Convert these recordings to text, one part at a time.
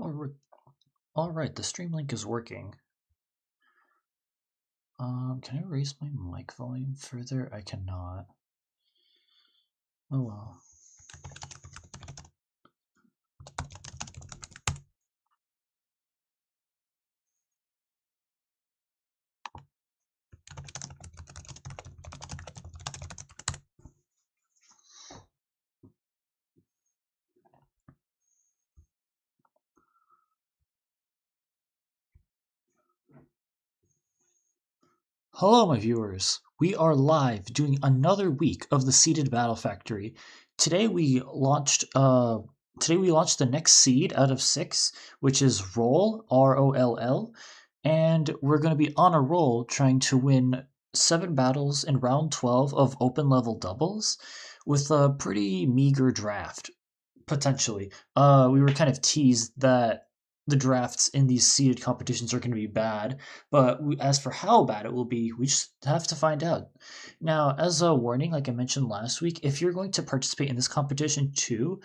Alright, the stream link is working. Can I raise my mic volume further? I cannot. Oh well. Hello, my viewers. We are live doing another week of the Seeded Battle Factory. Today we launched the next seed out of 6, which is Roll, Roll, and we're going to be on a roll trying to win 7 battles in round 12 of open level doubles with a pretty meager draft potentially. We were kind of teased that the drafts in these seeded competitions are going to be bad, but as for how bad it will be, we just have to find out. Now, as a warning, like I mentioned last week, if you're going to participate in this competition too,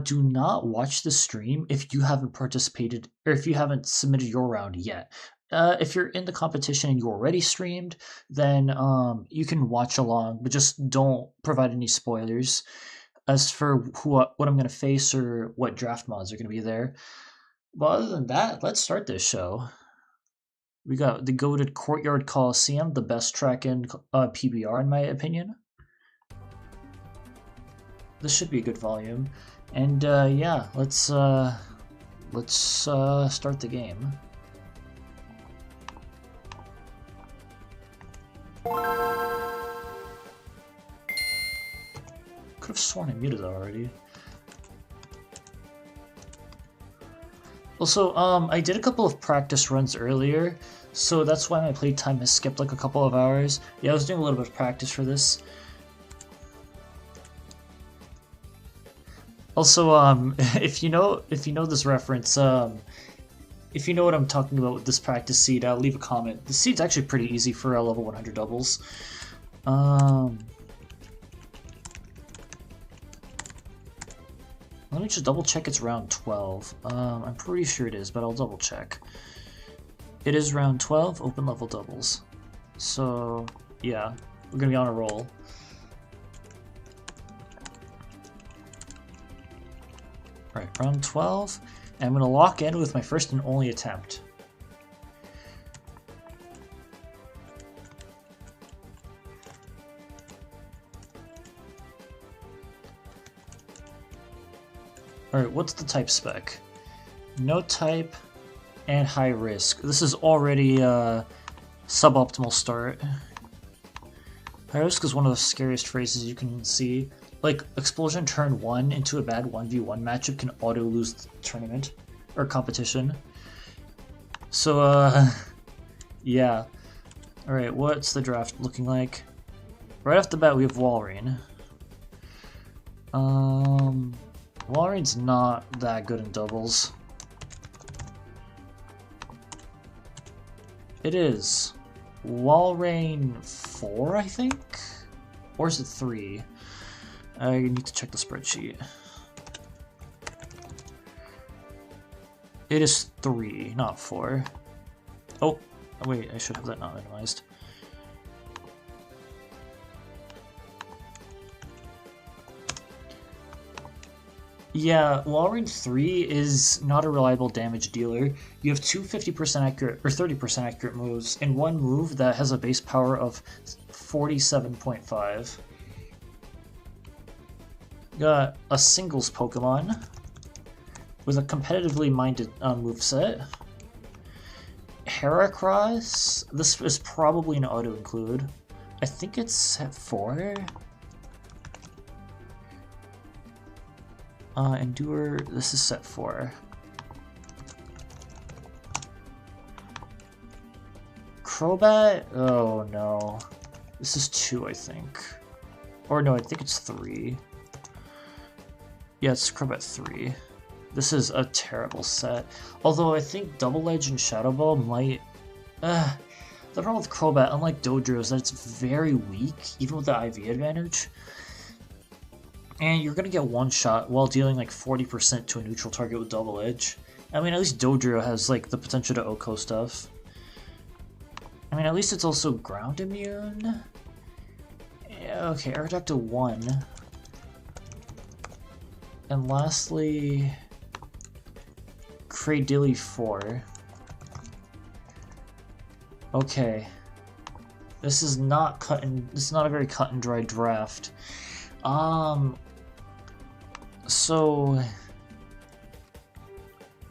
do not watch the stream if you haven't participated or if you haven't submitted your round yet. If you're in the competition and you already streamed, then you can watch along, but just don't provide any spoilers as for what I'm going to face or what draft mods are going to be there. But other than that, let's start this show. We got the goated Courtyard Coliseum, the best track in PBR in my opinion. This should be a good volume, and yeah, let's start the game. Could have sworn I muted already. Also, I did a couple of practice runs earlier, so that's why my playtime has skipped like a couple of hours. Yeah, I was doing a little bit of practice for this. Also, if you know this reference, if you know what I'm talking about with this practice seed, leave a comment. The seed's actually pretty easy for level 100 doubles. Let me just double check it's round 12. I'm pretty sure it is, but I'll double check. It is round 12, open level doubles. So, yeah, we're gonna be on a roll. Alright, round 12, and I'm gonna lock in with my first and only attempt. Alright, what's the type spec? No type and high risk. This is already a suboptimal start. High risk is one of the scariest phrases you can see. Like, Explosion turn 1 into a bad 1v1 matchup can auto lose the tournament or competition. So, yeah. Alright, what's the draft looking like? Right off the bat, we have Walrein. Walrein's not that good in doubles. It is Walrein 4, I think? Or is it 3? I need to check the spreadsheet. It is 3, not 4. Oh, wait, I should have that not minimized. Yeah, Walrein 3 is not a reliable damage dealer. You have two 50% accurate or 30% accurate moves and one move that has a base power of 47.5. Got a singles Pokemon with a competitively minded moveset. Heracross, this is probably an auto include. I think it's set 4. Endure, this is set 4. Crobat? Oh no. This is 2, I think. Or no, I think it's 3. Yeah, it's Crobat 3. This is a terrible set. Although I think Double Edge and Shadow Ball might... the problem with Crobat, unlike Dodrio, is that it's very weak, even with the IV advantage. And you're going to get one shot while dealing like 40% to a neutral target with Double Edge. I mean, at least Dodrio has like the potential to OHKO stuff. I mean, at least it's also ground immune. Yeah, okay, Aerodactyl 1. And lastly, Cradilly 4. Okay. This is not a very cut and dry draft. So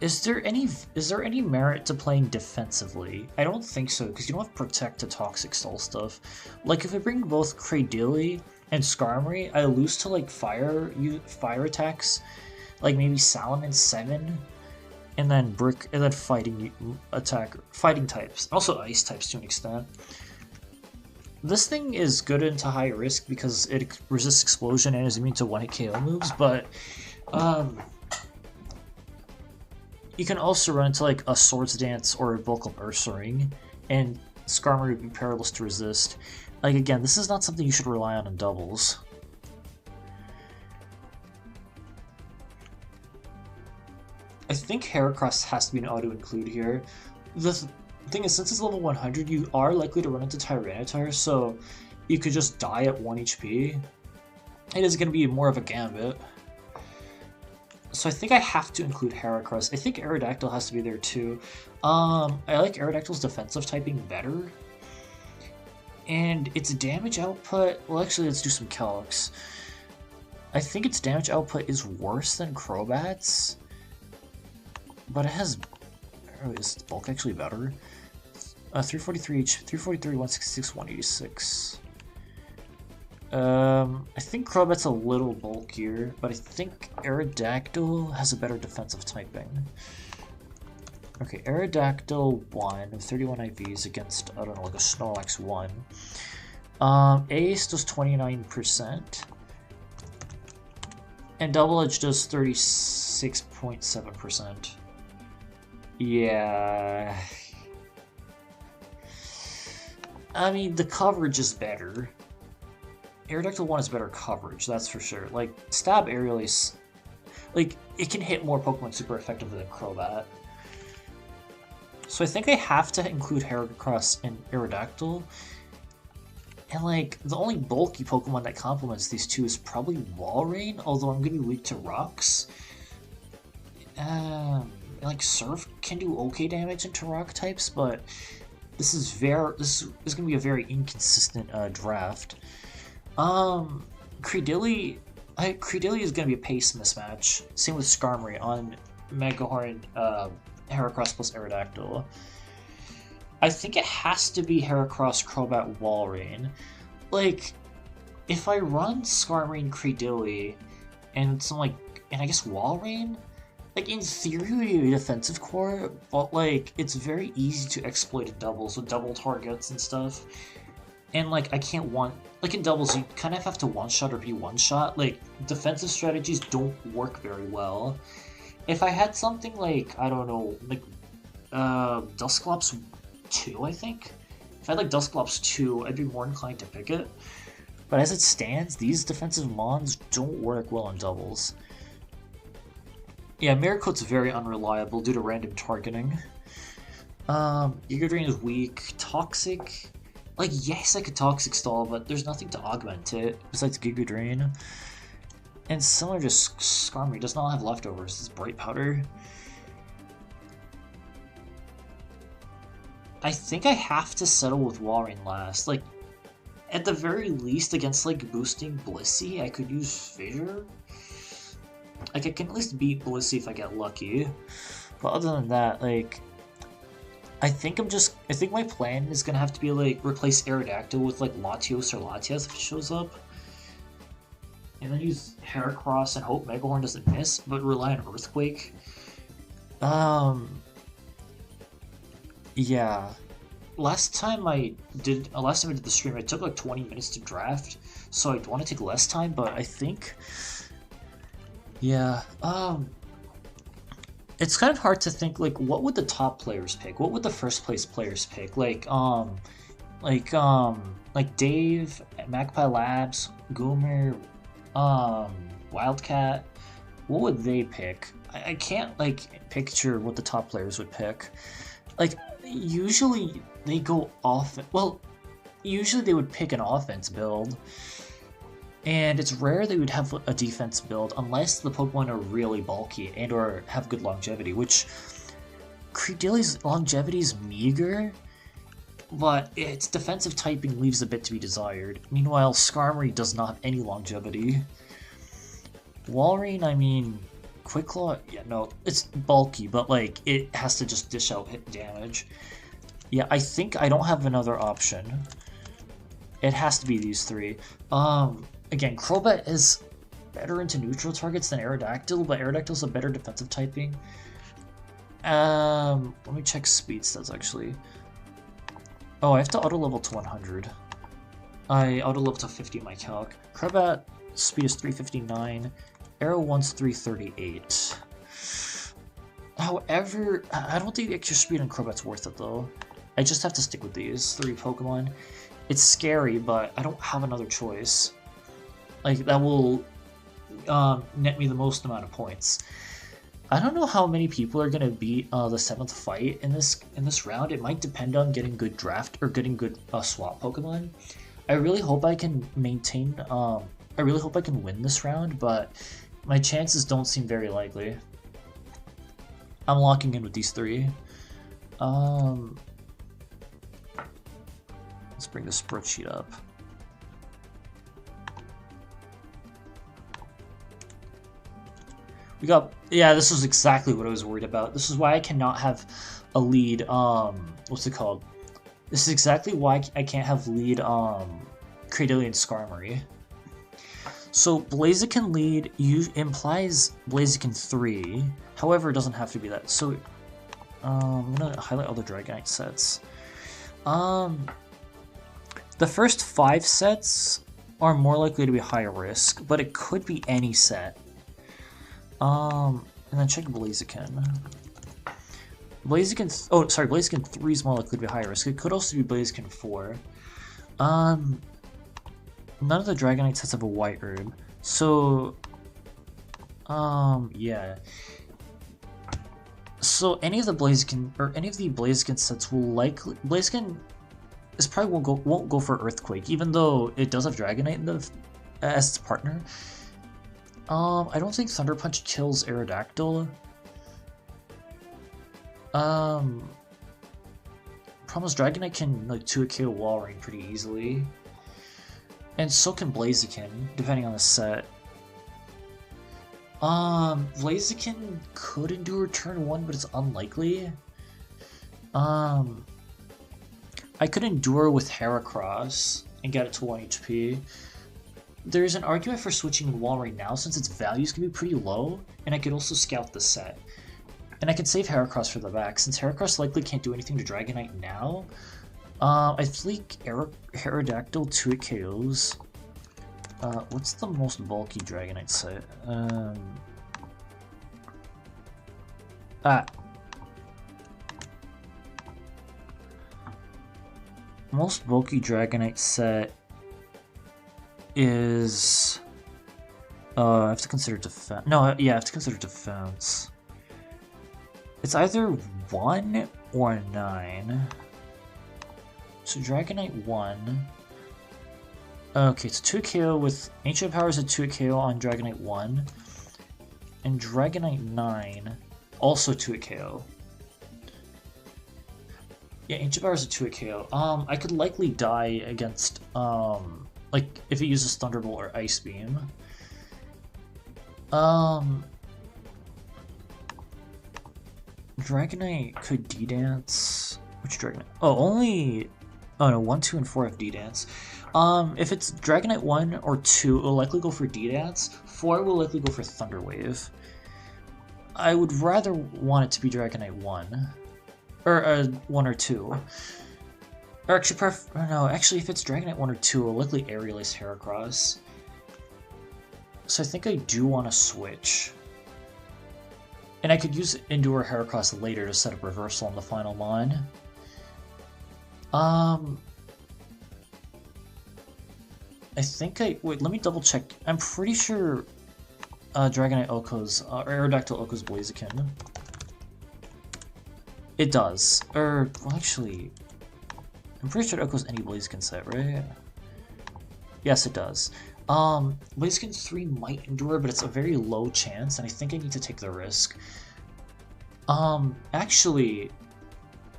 is there any merit to playing defensively? I don't think so, because you don't have Protect to Toxic Stall stuff. Like, if I bring both Cradilly and Skarmory, I lose to like fire attacks, like maybe Salamence 7, and then Brick, and then fighting types, also ice types to an extent. This thing is good into high risk because it resists explosion and is immune to 1-hit KO moves, but you can also run into like a Swords Dance or a Bulk of Ursaring, and Skarmory would be perilous to resist. Like, again, this is not something you should rely on in doubles. I think Heracross has to be an auto-include here. The thing is, since it's level 100, you are likely to run into Tyranitar, so you could just die at 1 HP. It is going to be more of a gambit. So I think I have to include Heracross. I think Aerodactyl has to be there too. I like Aerodactyl's defensive typing better. And its damage output... Well, actually, let's do some calcs. I think its damage output is worse than Crobat's. But it has... Oh, is its bulk actually better? 343 each, 343, 166, 186. I think Crobat's a little bulkier, but I think Aerodactyl has a better defensive typing. Okay, Aerodactyl 1 of 31 IVs against, I don't know, like a Snorlax 1. Ace does 29%. And Double Edge does 36.7%. Yeah. I mean, the coverage is better. Aerodactyl 1 is better coverage, that's for sure. Like, Stab Aerial is... Like, it can hit more Pokemon super effectively than Crobat. So I think I have to include Heracross and Aerodactyl. And, like, the only bulky Pokemon that complements these two is probably Walrein, although I'm going to be weak to rocks. Like, Surf can do okay damage into rock types, but this is going to be a very inconsistent draft. Cradilly is going to be a pace mismatch. Same with Skarmory on Mega Horn, Heracross plus Aerodactyl. I think it has to be Heracross, Crobat, Walrein. Like, if I run Skarmory and Cradilly, and I guess Walrein, like, in theory, it would be a defensive core, but, like, it's very easy to exploit in doubles with double targets and stuff. And, like, like, in doubles, you kind of have to one-shot or be one-shot. Like, defensive strategies don't work very well. If I had something like, I don't know, like, Dusclops 2, I think? If I had, like, Dusclops 2, I'd be more inclined to pick it. But as it stands, these defensive Mons don't work well in doubles. Yeah, Miracoat's very unreliable due to random targeting. Giga Drain is weak. Toxic... Like, yes, I could Toxic Stall, but there's nothing to augment it besides Giga Drain. And similar to Skarmory, does not have leftovers. It's Bright Powder. I think I have to settle with Walrein last. Like, at the very least, against, like, boosting Blissey, I could use Fissure. Like, I can at least beat Blissey if I get lucky. But other than that, like... I think my plan is gonna have to be, like, replace Aerodactyl with, like, Latios or Latias if it shows up. And then use Heracross and hope Megahorn doesn't miss, but rely on Earthquake. Yeah. Last time I did the stream, I took, like, 20 minutes to draft, so I'd want to take less time, but I think... Yeah, it's kind of hard to think, like, what would the top players pick? What would the first place players pick? Like Dave, Magpie Labs, Goomer, Wildcat. What would they pick? I can't, like, picture what the top players would pick. Like, usually they go off... Well, usually they would pick an offense build. And it's rare they would have a defense build unless the Pokemon are really bulky and or have good longevity, which Credilli's longevity is meager, but its defensive typing leaves a bit to be desired. Meanwhile, Skarmory does not have any longevity. Walrein, I mean, Quick Claw, yeah, no, it's bulky, but like, it has to just dish out hit damage. Yeah, I think I don't have another option. It has to be these three. Again, Crobat is better into neutral targets than Aerodactyl, but Aerodactyl's a better defensive typing. Let me check speed stats actually. Oh, I have to auto level to 100. I auto level to 50 in my calc. Crobat speed is 359. Aero 1's 338. However, I don't think the extra speed on Crobat's worth it though. I just have to stick with these three Pokemon. It's scary, but I don't have another choice. Like, that will net me the most amount of points. I don't know how many people are gonna beat the 7th fight in this round. It might depend on getting good draft or getting good swap Pokemon. I really hope I can maintain. I really hope I can win this round, but my chances don't seem very likely. I'm locking in with these three. Let's bring the spreadsheet up. We got, yeah, this was exactly what I was worried about. This is why I cannot have a lead, what's it called? This is exactly why I can't have lead, Cradillian and Skarmory. So Blaziken lead implies Blaziken 3, however it doesn't have to be that. So, I'm gonna highlight all the Dragonite sets. The first 5 sets are more likely to be higher risk, but it could be any set. And then check Blaziken. Blaziken 3 is more likely to be higher risk. It could also be Blaziken 4. None of the Dragonite sets have a white herb. So, yeah. So any of the Blaziken sets will likely Blaziken is probably won't go for Earthquake, even though it does have Dragonite as its partner. I don't think Thunder Punch kills Aerodactyl. Problem is Dragonite can like 2-hit KO Walrein pretty easily. And so can Blaziken, depending on the set. Blaziken could endure turn 1, but it's unlikely. I could endure with Heracross and get it to 1 HP. There's an argument for switching Walrein now since its values can be pretty low, and I could also scout the set. And I can save Heracross for the back, since Heracross likely can't do anything to Dragonite now. I think Aerodactyl 2-hit KOs. What's the most bulky Dragonite set? Most bulky Dragonite set is... I have to consider defense. No, yeah, I have to consider defense. It's either 1 or 9. So Dragonite 1. Okay, it's 2 KO with Ancient Power is a 2 KO on Dragonite 1. And Dragonite 9, also 2 KO. Yeah, Ancient Power is a 2-hit KO. I could likely die against, like, if it uses Thunderbolt or Ice Beam. Dragonite could D-Dance. Which Dragonite? Oh, only... Oh no, 1, 2, and 4 have D-Dance. If it's Dragonite 1 or 2, it'll likely go for D-Dance. 4 will likely go for Thunder Wave. I would rather want it to be Dragonite 1. Or 1 or 2. Or actually, no, actually, if it's Dragonite 1 or 2, it'll likely Aerial Ace Heracross. So I think I do want to switch. And I could use Endure Heracross later to set up Reversal on the final mon. I think wait, let me double check. I'm pretty sure Dragonite Oko's, or Aerodactyl Oko's Blaziken. It does. Well, actually, I'm pretty sure it Oko's any Blaziken set, right? Yes, it does. Blaziken 3 might endure, but it's a very low chance, and I think I need to take the risk. Actually,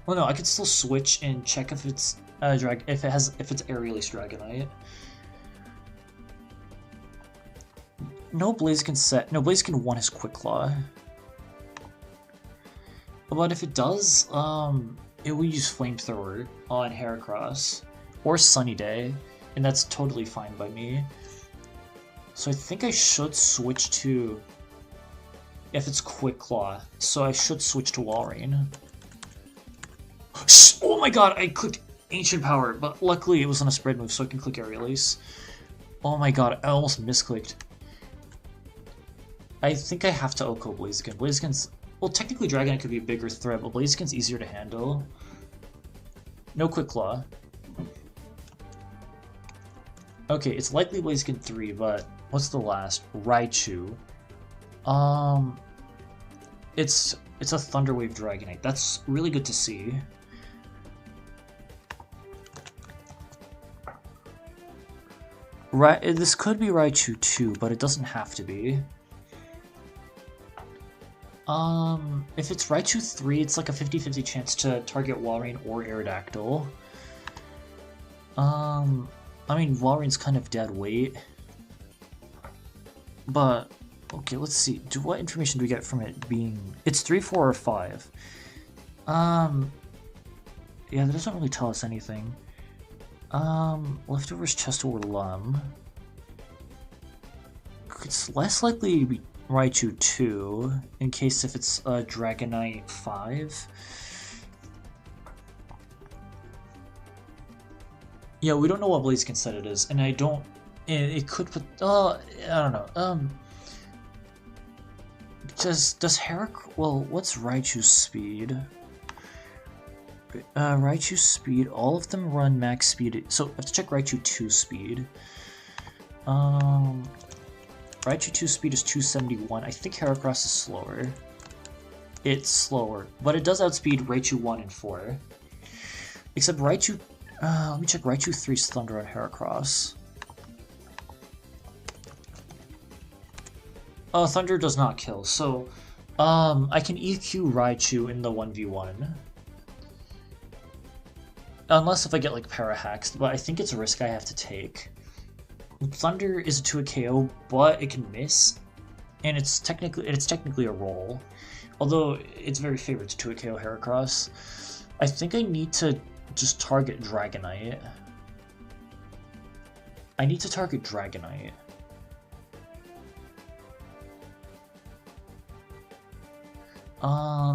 well, no, I could still switch and check if it's if it's Air Release Dragonite. No Blaziken set. No, Blaziken 1 has Quick Claw. But if it does, it will use Flamethrower on Heracross or Sunny Day, and that's totally fine by me. So I think I should switch to, if it's Quick Claw, so I should switch to Walrein. Oh my god, I clicked Ancient Power, but luckily it was on a spread move, so I can click Air Release. Oh my god, I almost misclicked. I think I have to Oko Blaziken. Blaziken's, well, technically Dragonite could be a bigger threat, but Blaziken's easier to handle. No Quick Claw. Okay, it's likely Blaziken 3, but what's the last? Raichu. It's a Thunder Wave Dragonite. That's really good to see. This could be Raichu 2, but it doesn't have to be. If it's Raichu 3, it's like a 50-50 chance to target Walrein or Aerodactyl. I mean, Walrein's kind of dead weight. But, okay, let's see. What information do we get from it being... It's 3, 4, or 5. Yeah, that doesn't really tell us anything. Leftovers chest or Lum. It's less likely to be Raichu 2, in case if it's Dragonite 5. Yeah, we don't know what Blaziken set it is, and I don't... It could put... I don't know. Does Heracross... Well, what's Raichu's speed? Raichu's speed, all of them run max speed, so I have to check Raichu 2 speed. Raichu 2 speed is 271. I think Heracross is slower. It's slower, but it does outspeed Raichu 1 and 4. Except Raichu... let me check Raichu 3's Thunder on Heracross. Thunder does not kill, so... I can EQ Raichu in the 1v1. Unless if I get, like, Parahaxed, but I think it's a risk I have to take. Thunder is a 2 KO, but it can miss, and it's technically a roll. Although it's very favored to 2 KO Heracross. I think I need to just target Dragonite. I need to target Dragonite.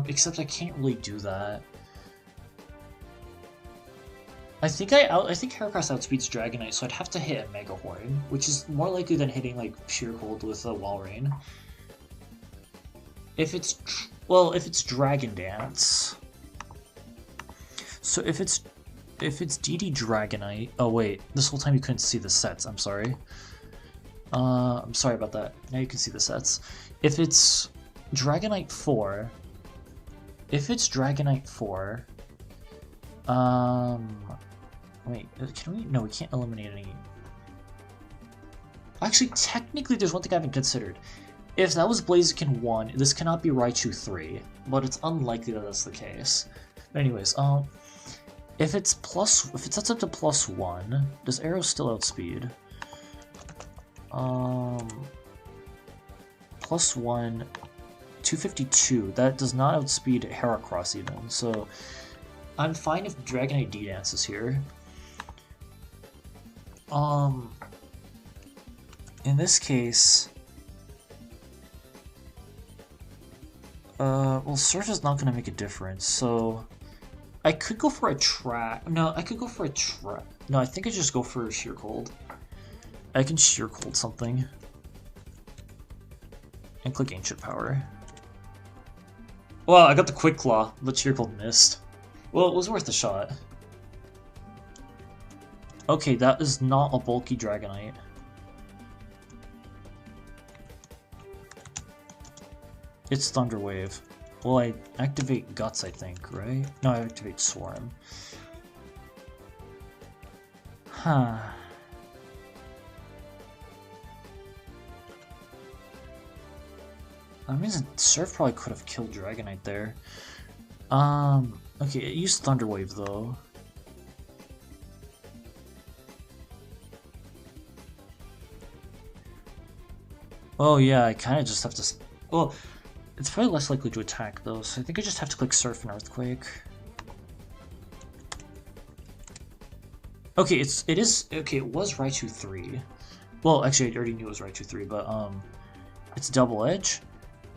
Except I can't really do that. I think Heracross outspeeds Dragonite, so I'd have to hit a Mega Horn, which is more likely than hitting like Pure Cold with a Walrein. If it's Dragon Dance. So if it's DD Dragonite. Oh wait, this whole time you couldn't see the sets. I'm sorry. I'm sorry about that. Now you can see the sets. If it's Dragonite 4. If it's Dragonite 4. Wait, can we? No, we can't eliminate any. Actually, technically, there's one thing I haven't considered. If that was Blaziken 1, this cannot be Raichu 3, but it's unlikely that that's the case. But anyways, if it sets up to +1, does Arrow still outspeed? +1, 252. That does not outspeed Heracross even, so I'm fine if Dragonite D-Dance is here. In this case, well, Surf is not going to make a difference, so I could go for a Trap. No, I could go for a Trap. No, I think I just go for a Sheer Cold. I can Sheer Cold something. And click Ancient Power. Well, I got the Quick Claw, but Sheer Cold missed. Well, it was worth a shot. Okay, that is not a bulky Dragonite. It's Thunder Wave. Well, I activate Guts, I think, right? No, I activate Swarm. Huh. I mean, Surf probably could have killed Dragonite there. Okay, it used Thunder Wave though. Oh yeah, I kind of just have to. Well, it's probably less likely to attack though, so I think I just have to click Surf and Earthquake. Okay, it is okay. It was Raichu 3. Well, actually, I already knew it was Raichu 3, but it's Double Edge.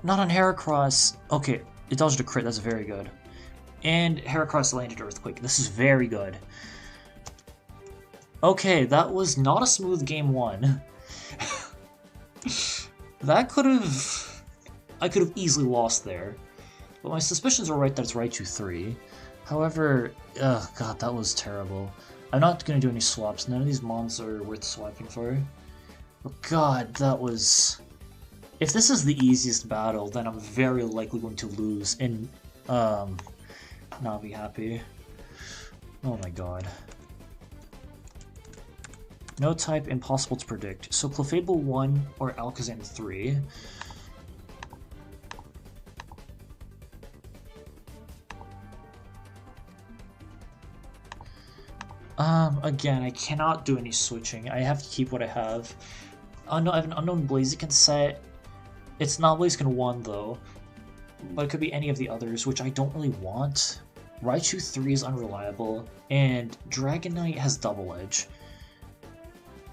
Not on Heracross. Okay, it dodged a crit. That's very good. And Heracross landed Earthquake. This is very good. Okay, that was not a smooth game 1. That could have... I could have easily lost there. But my suspicions were right that it's Raichu 3. However, ugh, god, that was terrible. I'm not going to do any swaps. None of these mons are worth swapping for. But god, that was... If this is the easiest battle, then I'm very likely going to lose and not be happy. Oh my god. No type, impossible to predict. So Clefable 1 or Alakazam 3. Again, I cannot do any switching. I have to keep what I have. I have an Unknown Blaziken set. It's not Blaziken 1 though, but it could be any of the others, which I don't really want. Raichu 3 is unreliable, and Dragonite has Double Edge.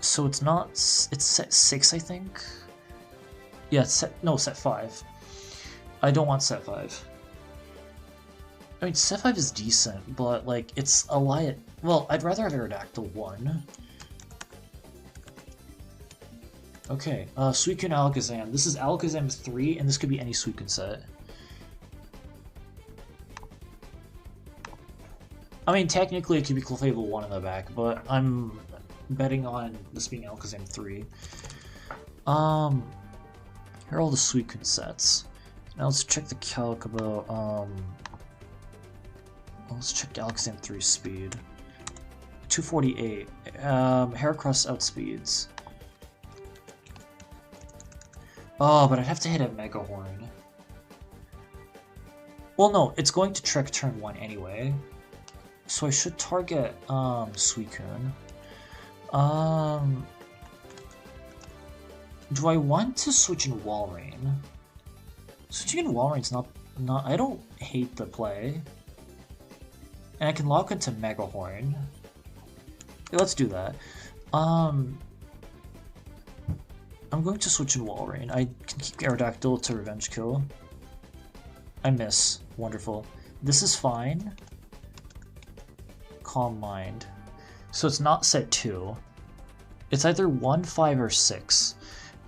So it's not... it's set 6, I think? Yeah, it's set 5. I don't want set 5. I mean, set 5 is decent, but, like, it's a Liat... Well, I'd rather have Aerodactyl 1. Okay, Suicune Alakazam. This is Alakazam 3, and this could be any Suicune set. I mean, technically it could be Clefable 1 in the back, but I'm betting on this being Alakazam 3. Here are all the Suicune sets. Now let's check the calc about, let's check Alakazam 3's speed. 248. Heracross outspeeds. Oh, but I'd have to hit a Mega Horn. Well, no, it's going to Trek turn 1 anyway. So I should target, Suicune. Do I want to switch in Walrein? Switching in Walrein's not... I don't hate the play. And I can lock into Mega Horn. Okay, let's do that. I'm going to switch in Walrein. I can keep Aerodactyl to Revenge Kill. I miss. Wonderful. This is fine. Calm Mind. So it's not set 2. It's either 1, 5, or 6.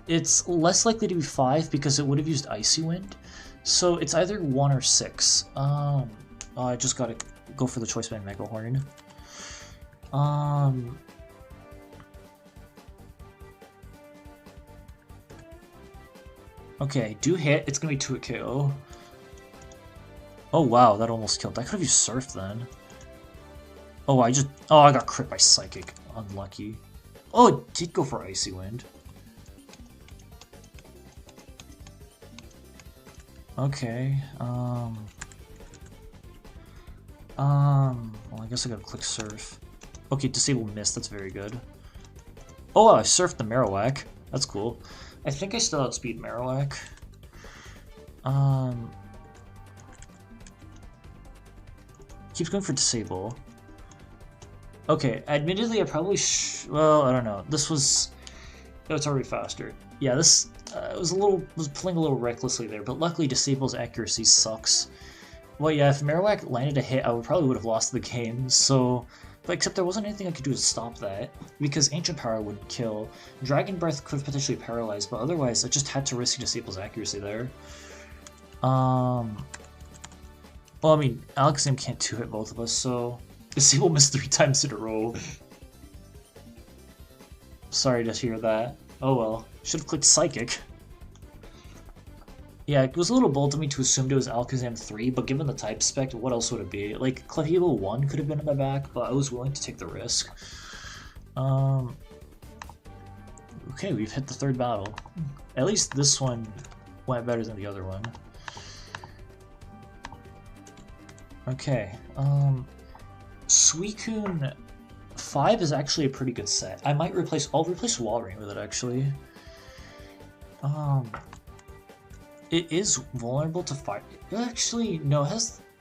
It's less likely to be 5 because it would have used Icy Wind. So it's either 1 or 6. I just gotta go for the choice by Mega Horn. Okay, do hit. It's gonna be 2 at KO. Oh wow, that almost killed. I could have used Surf then. Oh, I got crit by Psychic. Unlucky. Oh, it did go for Icy Wind. Okay, well, I guess I gotta click Surf. Okay, Disable Mist, that's very good. Oh, I surfed the Marowak. That's cool. I think I still outspeed Marowak. Keeps going for Disable. Okay, admittedly, I probably well, I don't know. This was... Oh, it's already faster. Yeah, this was playing a little recklessly there, but luckily Disable's accuracy sucks. Well, yeah, if Marowak landed a hit, I probably would have lost the game, so... But except there wasn't anything I could do to stop that, because Ancient Power would kill. Dragon Breath could have potentially paralyzed, but otherwise I just had to risk Disable's accuracy there. Well, I mean, Alakazam can't 2-hit both of us, so... Disable missed 3 times in a row. Sorry to hear that. Oh well. Should have clicked Psychic. Yeah, it was a little bold of me to assume it was Alakazam 3, but given the type spec, what else would it be? Like, Clefable 1 could have been in my back, but I was willing to take the risk. Okay, we've hit the third battle. At least this one went better than the other one. Okay, Suicune 5 is actually a pretty good set. I'll replace Walrein with it, actually. It is vulnerable to fire. Actually, no,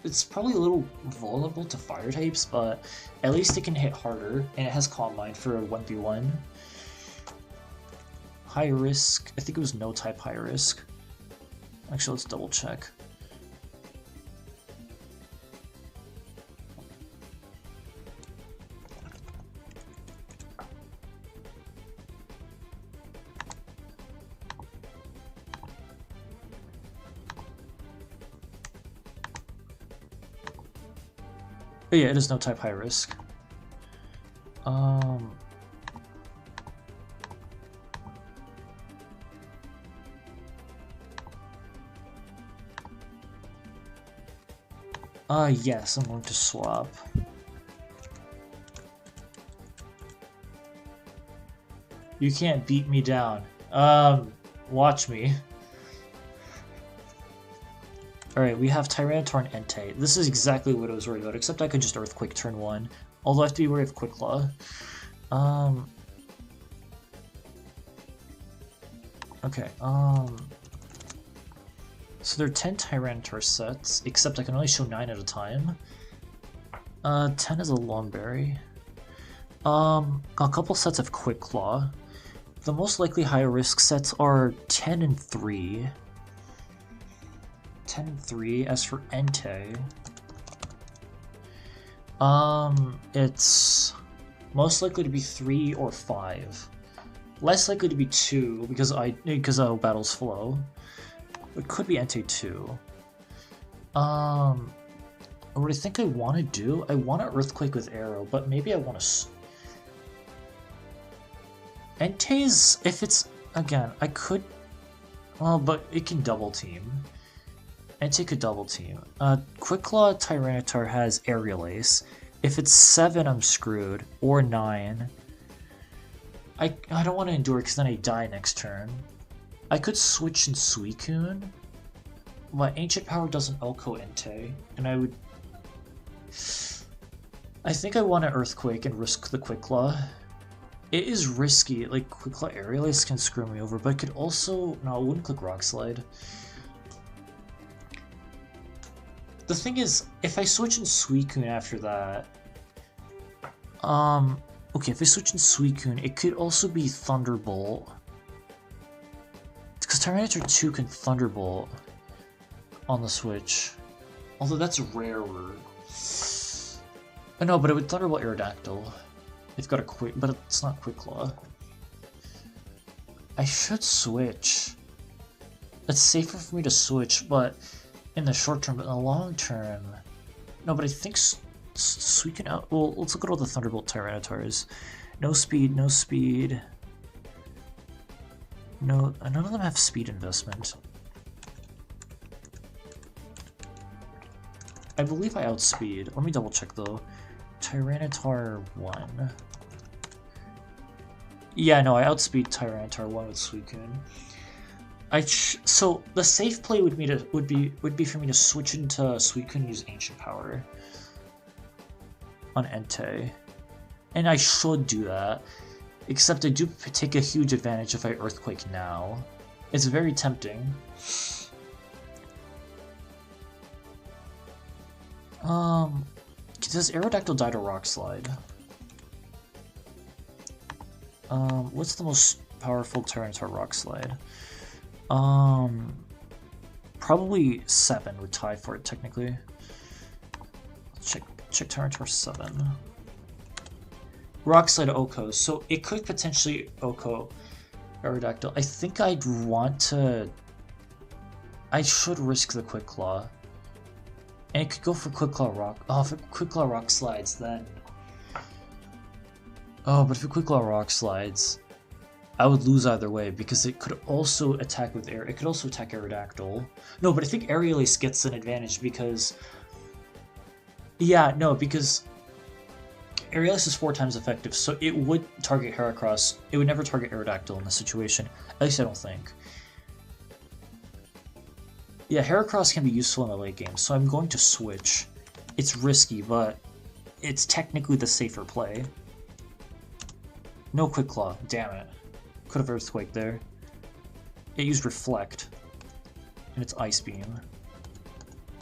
it's probably a little vulnerable to fire types, but at least it can hit harder, and it has Calm Mind for a 1v1. High risk. I think it was no type high risk. Actually, let's double check. Oh yeah, it is no type high risk. Yes, I'm going to swap. You can't beat me down. Watch me. Alright, we have Tyranitar and Entei. This is exactly what I was worried about, except I could just Earthquake turn 1. Although I have to be wary of Quick Claw. Okay, so there are 10 Tyranitar sets, except I can only show 9 at a time. 10 is a Lomberry. A couple sets of Quick Claw. The most likely higher risk sets are 10 and 3. 10 and 3. As for Entei, it's most likely to be 3 or 5. Less likely to be 2 because of Battle's Flow. It could be Entei 2. What I think I want to do, I want to Earthquake with Arrow, but maybe I want to... Entei's, if it's, again, I could... Well, but it can double team. Entei could double team. Quick Claw Tyranitar has Aerial Ace. If it's 7, I'm screwed. Or 9. I don't want to endure because then I die next turn. I could switch in Suicune, but Ancient Power doesn't Oko Entei, and I would... I think I want to Earthquake and risk the Quick Claw. It is risky, like Quick Claw Aerial Ace can screw me over, but I could also... No, I wouldn't click Rock Slide. The thing is, if I switch in Suicune after that... Okay, if I switch in Suicune, it could also be Thunderbolt. Because Tyranitar 2 can Thunderbolt on the Switch. Although that's rarer. No, but it would Thunderbolt Aerodactyl. It's got a quick, but it's not Quick Claw. I should switch. It's safer for me to switch, but in the short term, but in the long term... No, but I think Suicune out... Well, let's look at all the Thunderbolt Tyranitars. No speed, no speed... No, none of them have speed investment. I believe I outspeed. Let me double check though. Tyranitar 1. Yeah, no, I outspeed Tyranitar 1 with Suicune. So the safe play would be for me to switch into Suicune and use Ancient Power on Entei, and I should do that. Except I do take a huge advantage if I Earthquake now. It's very tempting. Does Aerodactyl die to Rock Slide? What's the most powerful Tyranitar Rock Slide? Probably 7 would tie for it technically. Check Tyranitar 7. Rock Slide Oko, so it could potentially Oko Aerodactyl. I think I'd want to... I should risk the Quick Claw. And it could go for Quick Claw Rock... Oh, if Quick Claw Rock Slides, then... Oh, but if Quick Claw Rock Slides... I would lose either way because it could also attack with air. It could also attack Aerodactyl. No, but I think Aerialist gets an advantage because... Yeah, no, because Aerialist is 4 times effective, so it would target Heracross. It would never target Aerodactyl in this situation. At least I don't think. Yeah, Heracross can be useful in the late game, so I'm going to switch. It's risky, but it's technically the safer play. No Quick Claw, damn it. Could have Earthquake there. It used Reflect. And it's Ice Beam.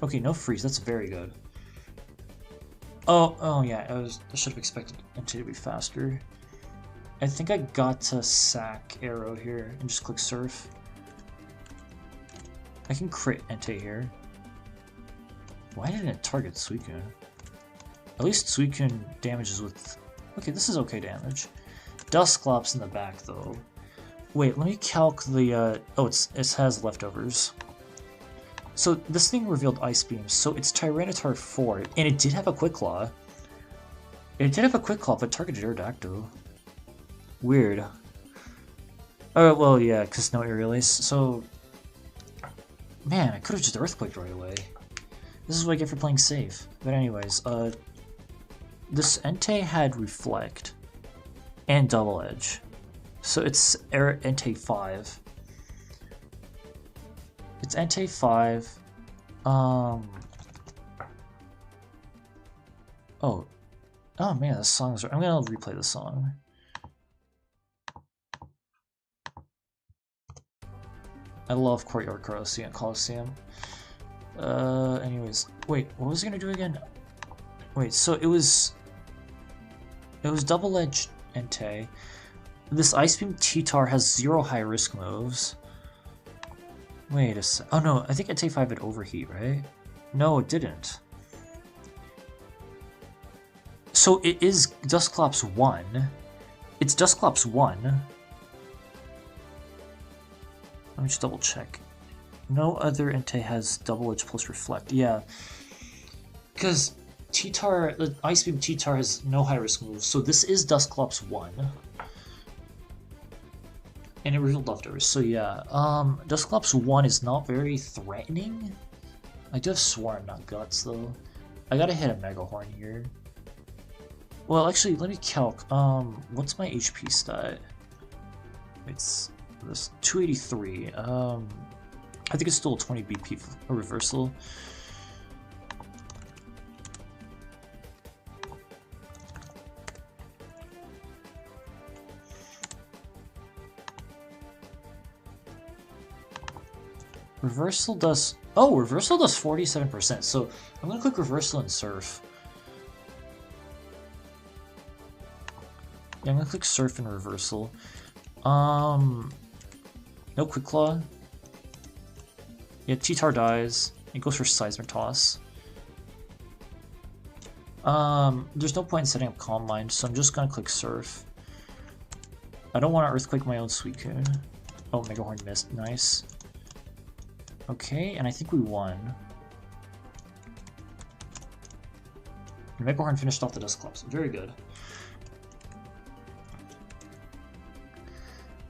Okay, no Freeze, that's very good. Oh yeah, I should have expected Entei to be faster. I think I got to sack Arrow here and just click Surf. I can crit Entei here. Why didn't it target Suicune? At least Suicune damages with... Okay, this is okay damage. Dusclops in the back, though. Wait, let me calc the... Oh, it has leftovers. So this thing revealed Ice Beam, so it's Tyranitar 4, and it did have a Quick Claw. It did have a Quick Claw, but targeted Aerodactyl. Weird. Oh, well, yeah, because no Air Release, so... Man, I could have just Earthquaked right away. This is what I get for playing safe. But anyways, this Entei had Reflect and Double Edge. So it's Entei 5. It's Entei 5. Oh man, the songs are... I'm gonna replay the song. I love Courtyard Coliseum. Anyways, wait, what was I gonna do again? Wait, so it was Double Edge Entei. This Ice Beam T-Tar has 0 high-risk moves. Wait a sec. Oh no, I think Entei 5 had Overheat, right? No, it didn't. So it is Dusclops 1. It's Dusclops 1. Let me just double check. No other Entei has Double Edge plus Reflect. Yeah. Because T-Tar, the Ice Beam T-Tar has no high-risk moves, so this is Dusclops 1. And it revealed leftovers, so yeah. Dusclops 1 is not very threatening. I do have Swarm, not Guts, though. I gotta hit a Mega Horn here. Well, actually, let me calc. What's my HP stat? It's this 283. I think it's still a 20 BP for a reversal. Reversal does... Oh, Reversal does 47%, so I'm gonna click Reversal and Surf. Yeah, I'm gonna click Surf and Reversal. No Quick Claw. Yeah, T-Tar dies. It goes for Seismic Toss. There's no point in setting up Calm Mind, so I'm just gonna click Surf. I don't want to Earthquake my own Suicune. Oh, Mega Horn missed. Nice. Okay, and I think we won. Mega Horn finished off the Dusclops. Very good.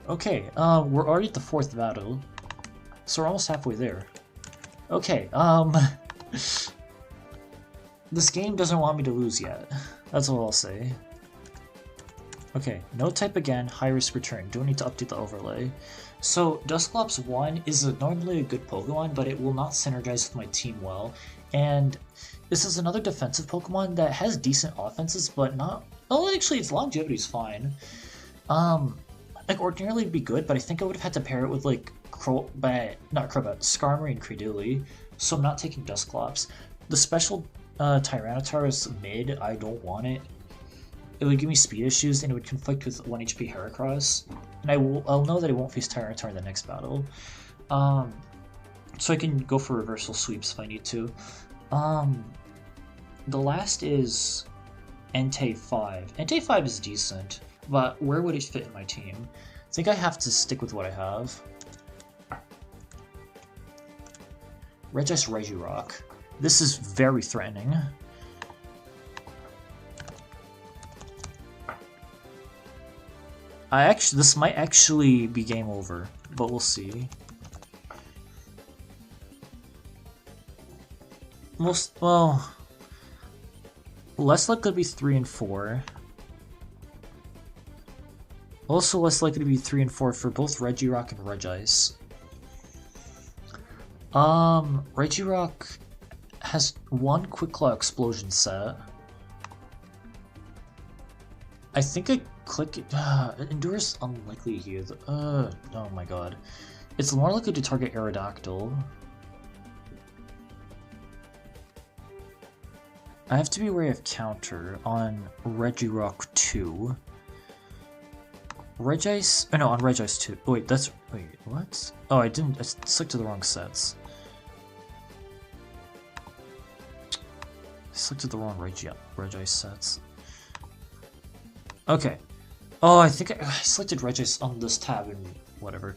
Okay, we're already at the 4th battle, so we're almost halfway there. Okay, this game doesn't want me to lose yet. That's all I'll say. Okay, no type again, high risk return. Don't need to update the overlay. So, Dusclops 1 is normally a good Pokemon, but it will not synergize with my team well. And this is another defensive Pokemon that has decent offenses, but not... Oh, actually, its longevity is fine. Like, ordinarily it'd be good, but I think I would have had to pair it with, like, Skarmory and Credulity, so I'm not taking Dusclops. The special Tyranitar is mid, I don't want it. It would give me speed issues, and it would conflict with 1 HP Heracross, and I'll know that it won't face Tyranitar in the next battle. So I can go for reversal sweeps if I need to. The last is Entei 5. Entei 5 is decent, but where would it fit in my team? I think I have to stick with what I have. Regis Regirock. This is very threatening. this might actually be game over, but we'll see. Well, less likely to be 3 and 4. Also less likely to be 3 and 4 for both Regirock and Regice. Regirock has one Quick Claw explosion set. I think I click it. Endure unlikely here. Oh my god. It's more likely to target Aerodactyl. I have to be wary of counter on Regirock 2. Regice. Oh no, on Regice 2. Oh, wait, that's. Wait, what? Oh, I stuck to the wrong sets. I stuck to the wrong Regice sets. Okay. Oh, I think I selected Regice on this tab and whatever.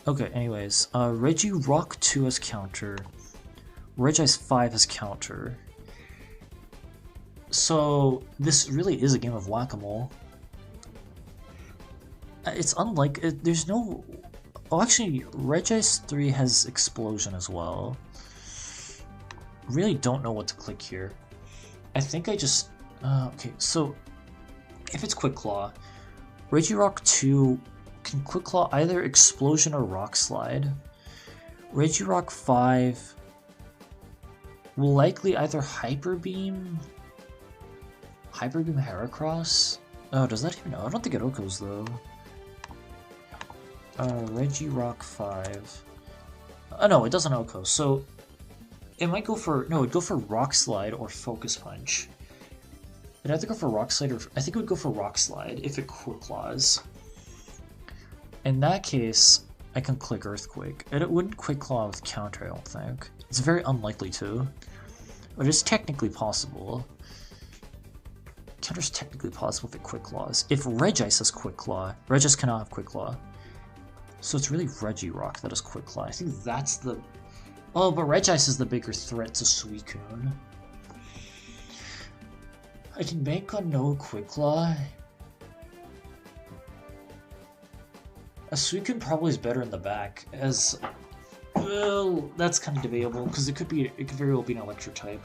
Okay, anyways. Regirock 2 has counter. Regice 5 has counter. So, this really is a game of whack-a-mole. It's unlike... there's no... Oh, actually, Regice 3 has explosion as well. Really don't know what to click here. I think I just... okay, so... If it's Quick Claw, Regirock 2 can Quick Claw either Explosion or Rock Slide. Regirock 5 will likely either Hyper Beam Heracross? Oh, does that even know? I don't think it Okos though. Regirock 5. Oh no, it doesn't Oko, so it might go for... No, it'd go for Rock Slide or Focus Punch. It'd either go for Rock Slide or... I think it would go for Rock Slide if it Quick Claws. In that case, I can click Earthquake. And it wouldn't Quick Claw with counter, I don't think. It's very unlikely to. But it's technically possible. Counter's technically possible if it Quick Claws. If Regice has Quick Claw, Regice cannot have Quick Claw. So it's really Regirock that has Quick Claw. I think that's the... Oh, but Regice is the bigger threat to Suicune. I can bank on no Quick Claw. A Suicune probably is better in the back, as... Well, that's kind of debatable, because it could very well be an electric type.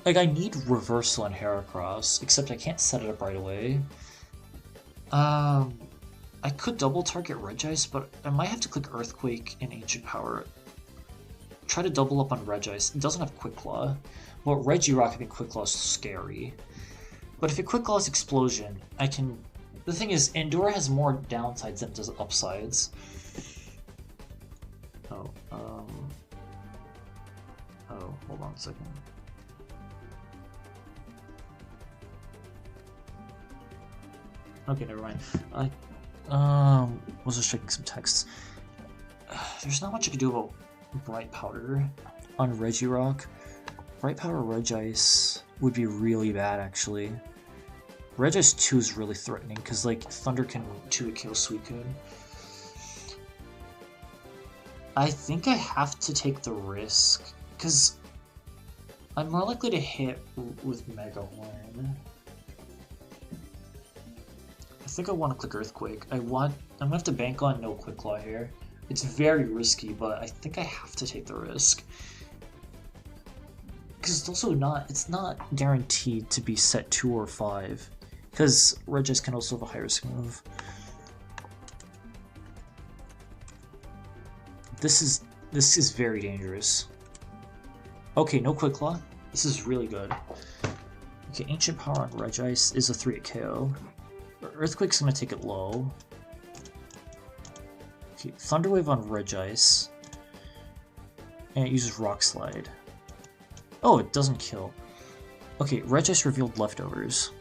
Like, I need Reversal on Heracross, except I can't set it up right away. I could double target Regice, but I might have to click Earthquake and Ancient Power. Try to double up on Regice. It doesn't have Quick Claw. Well, Regirock, I think Quick Claw is scary. But if it Quick Claws Explosion, I can... The thing is, Endure has more downsides than it does upsides. Oh, hold on a second. Okay, never mind. Was just checking some texts. There's not much I can do about Bright Powder on Regirock. Bright Powder Regice would be really bad, actually. Regice 2 is really threatening, because, like, Thunder can 2-hit KO Suicune. I think I have to take the risk, because I'm more likely to hit with Mega Horn. I think I want to click Earthquake. I'm gonna have to bank on no Quick Claw here. It's very risky, but I think I have to take the risk. Because it's not guaranteed to be set 2 or 5. Because Regice can also have a high risk move. This is very dangerous. Okay, no Quick Claw. This is really good. Okay, Ancient Power on Regice is a 3-hit KO. Earthquake's gonna take it low. Okay, Thunder Wave on Regice. And it uses Rock Slide. Oh, it doesn't kill. Okay, Regice revealed Leftovers.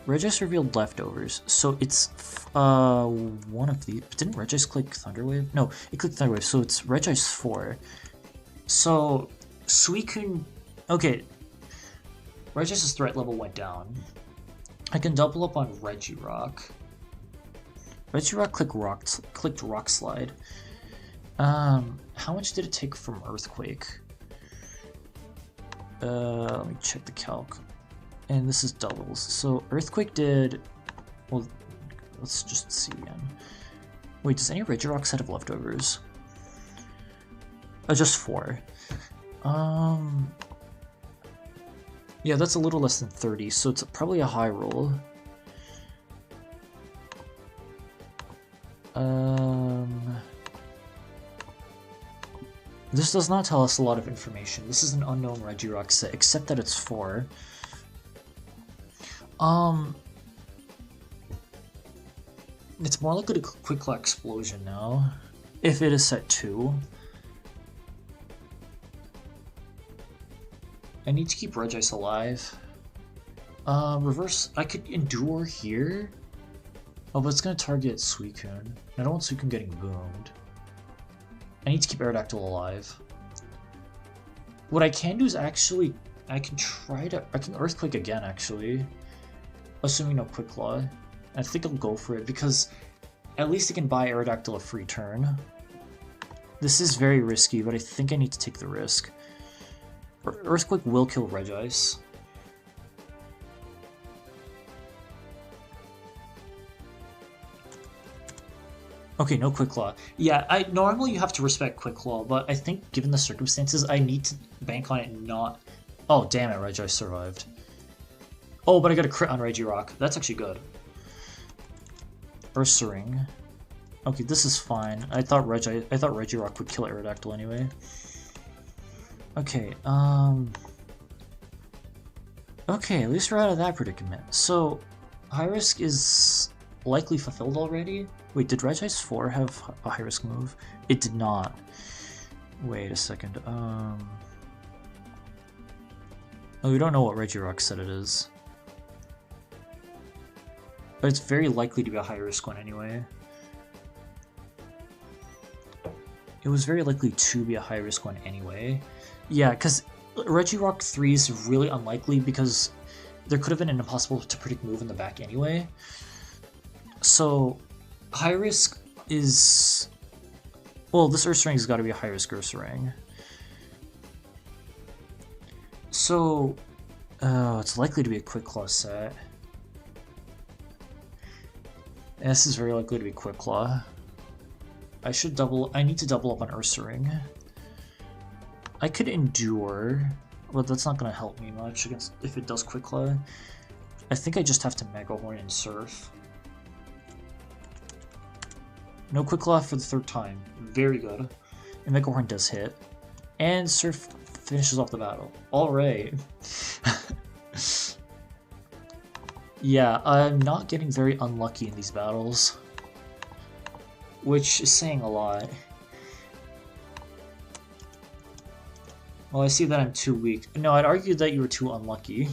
Regice revealed Leftovers, so it's one of these. Didn't Regice click Thunder Wave? No, it clicked Thunder Wave, so it's Regice 4. So, Suicune... Okay, Regice's threat level went down. I can double up on Regirock. Regirock clicked Rock Slide. How much did it take from Earthquake? Let me check the calc. And this is doubles. So Earthquake did... Well, let's just see again. Wait, does any Regirock set have leftovers? Oh, just 4. Yeah, that's a little less than 30, so it's probably a high roll. This does not tell us a lot of information. This is an unknown Regirock set, except that it's 4. It's more likely to Quick Claw Explosion now, if it is set 2. I need to keep Regice alive. Reverse, I could Endure here. Oh, but it's gonna target Suicune. I don't want Suicune getting boomed. I need to keep Aerodactyl alive. What I can do is actually, I can Earthquake again, actually. Assuming no Quick Claw. I think I'll go for it, because at least I can buy Aerodactyl a free turn. This is very risky, but I think I need to take the risk. Earthquake will kill Regice. Okay, no Quick Claw. Yeah, normally you have to respect Quick Claw, but I think given the circumstances, I need to bank on it not... Oh, damn it, Regice survived. Oh, but I got a crit on Regirock. That's actually good. Ursaring. Okay, this is fine. I thought Regirock would kill Aerodactyl anyway. Okay, okay, at least we're out of that predicament. So, high risk is likely fulfilled already? Wait, did Regice 4 have a high risk move? It did not. Wait a second, Oh, we don't know what Regirock said it is. But it's very likely to be a high risk one anyway. It was very likely to be a high risk one anyway. Yeah, because Regirock 3 is really unlikely because there could have been an impossible to predict move in the back anyway. So, high risk is... Well, this Ursaring's got to be a high risk Ursaring. So, it's likely to be a Quick Claw set. And this is very likely to be Quick Claw. I need to double up on Ursaring. I could Endure, but that's not going to help me much against if it does Quick Claw. I think I just have to Mega Horn and Surf. No Quick Claw for the 3rd time. Very good. And Mega Horn does hit. And Surf finishes off the battle. Alright. Yeah, I'm not getting very unlucky in these battles. Which is saying a lot. Well, I see that I'm too weak. No, I'd argue that you were too unlucky.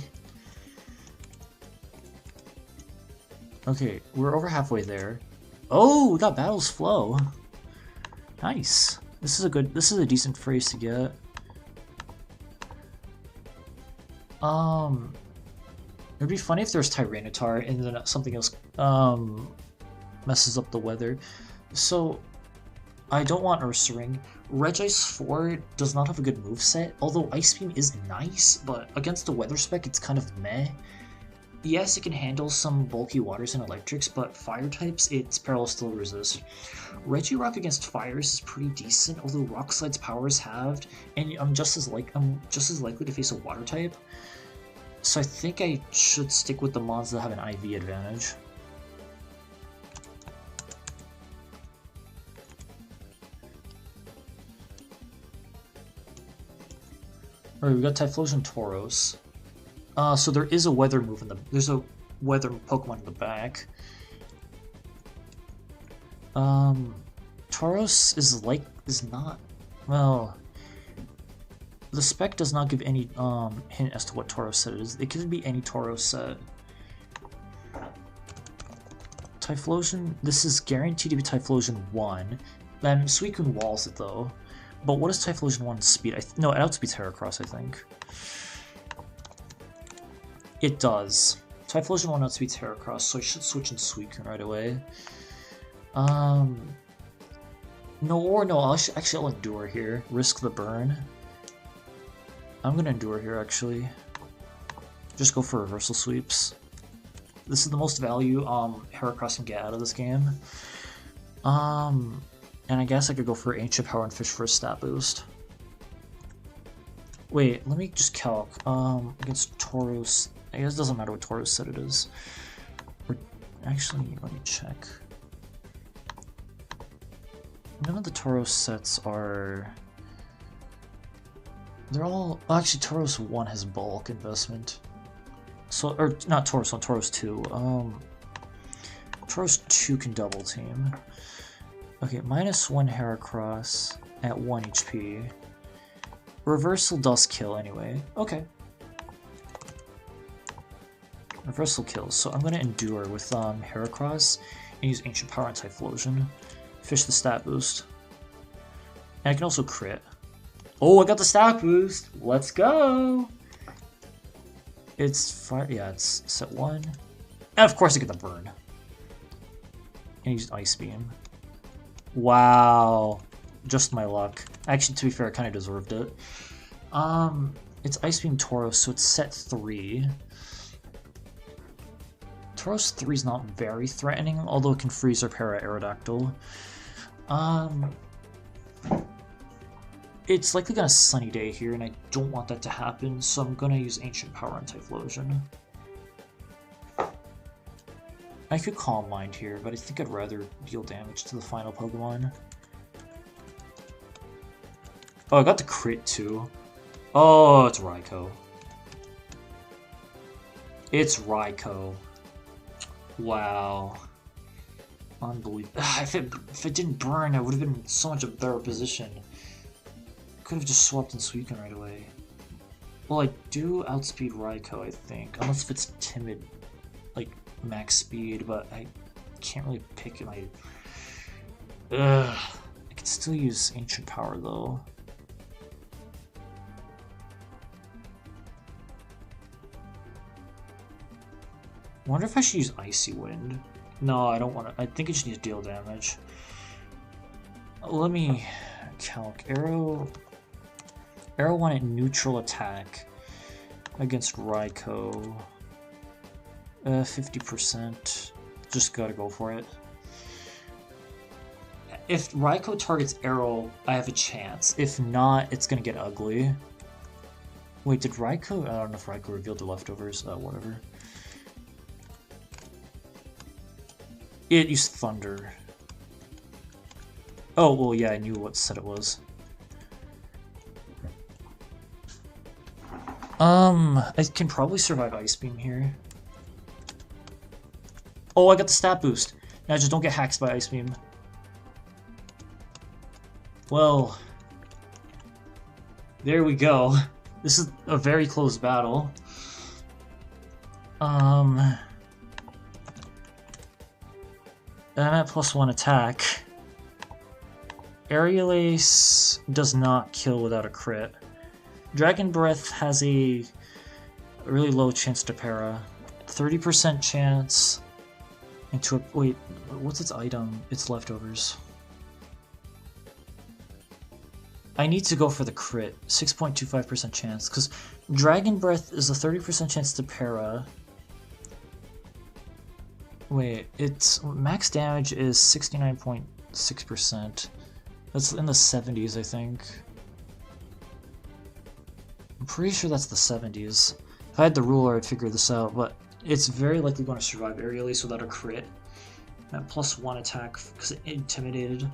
Okay, we're over halfway there. Oh, we got Battle's Flow. Nice. This is a decent phrase to get. It'd be funny if there's Tyranitar and then something else messes up the weather. So, I don't want Ursaring. Regice 4 does not have a good moveset, although Ice Beam is nice, but against the weather spec it's kind of meh. Yes, it can handle some bulky waters and electrics, but fire types, its parallel still resist. Regirock against fires is pretty decent, although Rock Slide's power is halved, and I'm just as likely to face a water type. So I think I should stick with the mons that have an IV advantage. Alright, we got Typhlosion Tauros. So there is a weather move there's a weather Pokemon in the back. Tauros is not, well, the spec does not give any hint as to what Tauros set it is. It could be any Tauros set. Typhlosion, this is guaranteed to be Typhlosion 1. Then Suicune walls it though. But what is Typhlosion 1's speed? No, it outspeeds Heracross, I think. It does. Typhlosion 1 outspeeds Heracross, so I should switch in Suicune right away. No, I'll Endure here. Risk the burn. I'm gonna Endure here, actually. Just go for reversal sweeps. This is the most value Heracross can get out of this game. And I guess I could go for Ancient Power and Fish for a stat boost. Wait, let me just calc. Against Tauros, I guess it doesn't matter what Tauros said it is. Actually, let me check. None of the Tauros sets are... They're all... Oh, actually, Tauros 1 has bulk investment. So, or not Tauros 1, Tauros 2. Tauros 2 can double team. Okay, -1 Heracross at 1 HP. Reversal does kill anyway. Okay. Reversal kills, so I'm gonna endure with Heracross and use Ancient Power and Typhlosion. Fish the stat boost. And I can also crit. Oh, I got the stat boost! Let's go! It's fire, yeah, it's set 1. And of course I get the burn. And use Ice Beam. Wow. Just my luck. Actually, to be fair, I kind of deserved it. It's Ice Beam Tauros, so it's set 3. Tauros 3 is not very threatening, although it can freeze or para Aerodactyl. It's likely gonna Sunny Day here, and I don't want that to happen, so I'm gonna use Ancient Power on Typhlosion. I could Calm Mind here, but I think I'd rather deal damage to the final Pokemon. Oh, I got the crit too. Oh, it's Raikou. It's Raikou. Wow. Unbelievable. If it didn't burn, I would have been in so much a better position. Could have just swapped in Suicune right away. Well, I do outspeed Raikou, I think. Unless if it's timid, like, max speed, but I can't really pick my... Ugh. I can still use Ancient Power, though. I wonder if I should use Icy Wind. No, I don't want to. I think I just need to deal damage. Let me calc. Arrow 1 at neutral attack against Raikou. 50%. Just gotta go for it. If Raikou targets Arrow, I have a chance. If not, it's gonna get ugly. Wait, did Raikou? I don't know if Raikou revealed the leftovers. Whatever. It used Thunder. Oh, well, yeah, I knew what set it was. I can probably survive Ice Beam here. Oh, I got the stat boost. Now just don't get hacked by Ice Beam. Well, there we go. This is a very close battle. I'm at +1 attack. Aerial Ace does not kill without a crit. Dragon Breath has a really low chance to para. 30% chance into a... Wait, what's its item? Its leftovers. I need to go for the crit. 6.25% chance, because Dragon Breath is a 30% chance to para. Wait, its max damage is 69.6%. That's in the 70s, I think. I'm pretty sure that's the 70s. If I had the ruler, I'd figure this out, but it's very likely going to survive Aerial Ace without a crit. At +1 attack, because it intimidated.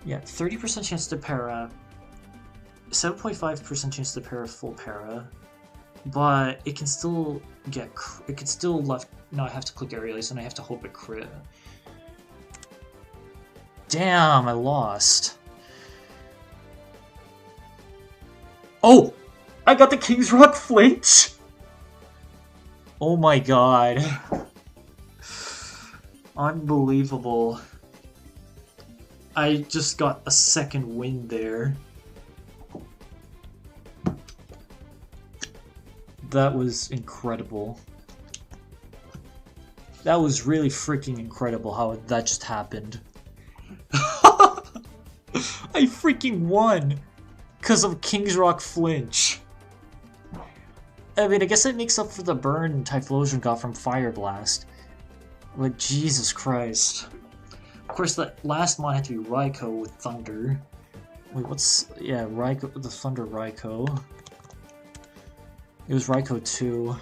Yeah, 30% chance to para, 7.5% chance to para full para, but it can still get, it can still left, no, I have to click Aerial Ace and I have to hope it crit. Damn, I lost. Oh! I got the King's Rock flinch! Oh my god. Unbelievable. I just got a second win there. That was incredible. That was really freaking incredible how that just happened. I freaking won! Because of King's Rock flinch. I mean, I guess it makes up for the burn Typhlosion got from Fire Blast. Like, Jesus Christ. Of course, the last mon had to be Raikou with Thunder. Wait, what's... Yeah, Raikou, the Thunder Raikou. It was Raikou 2.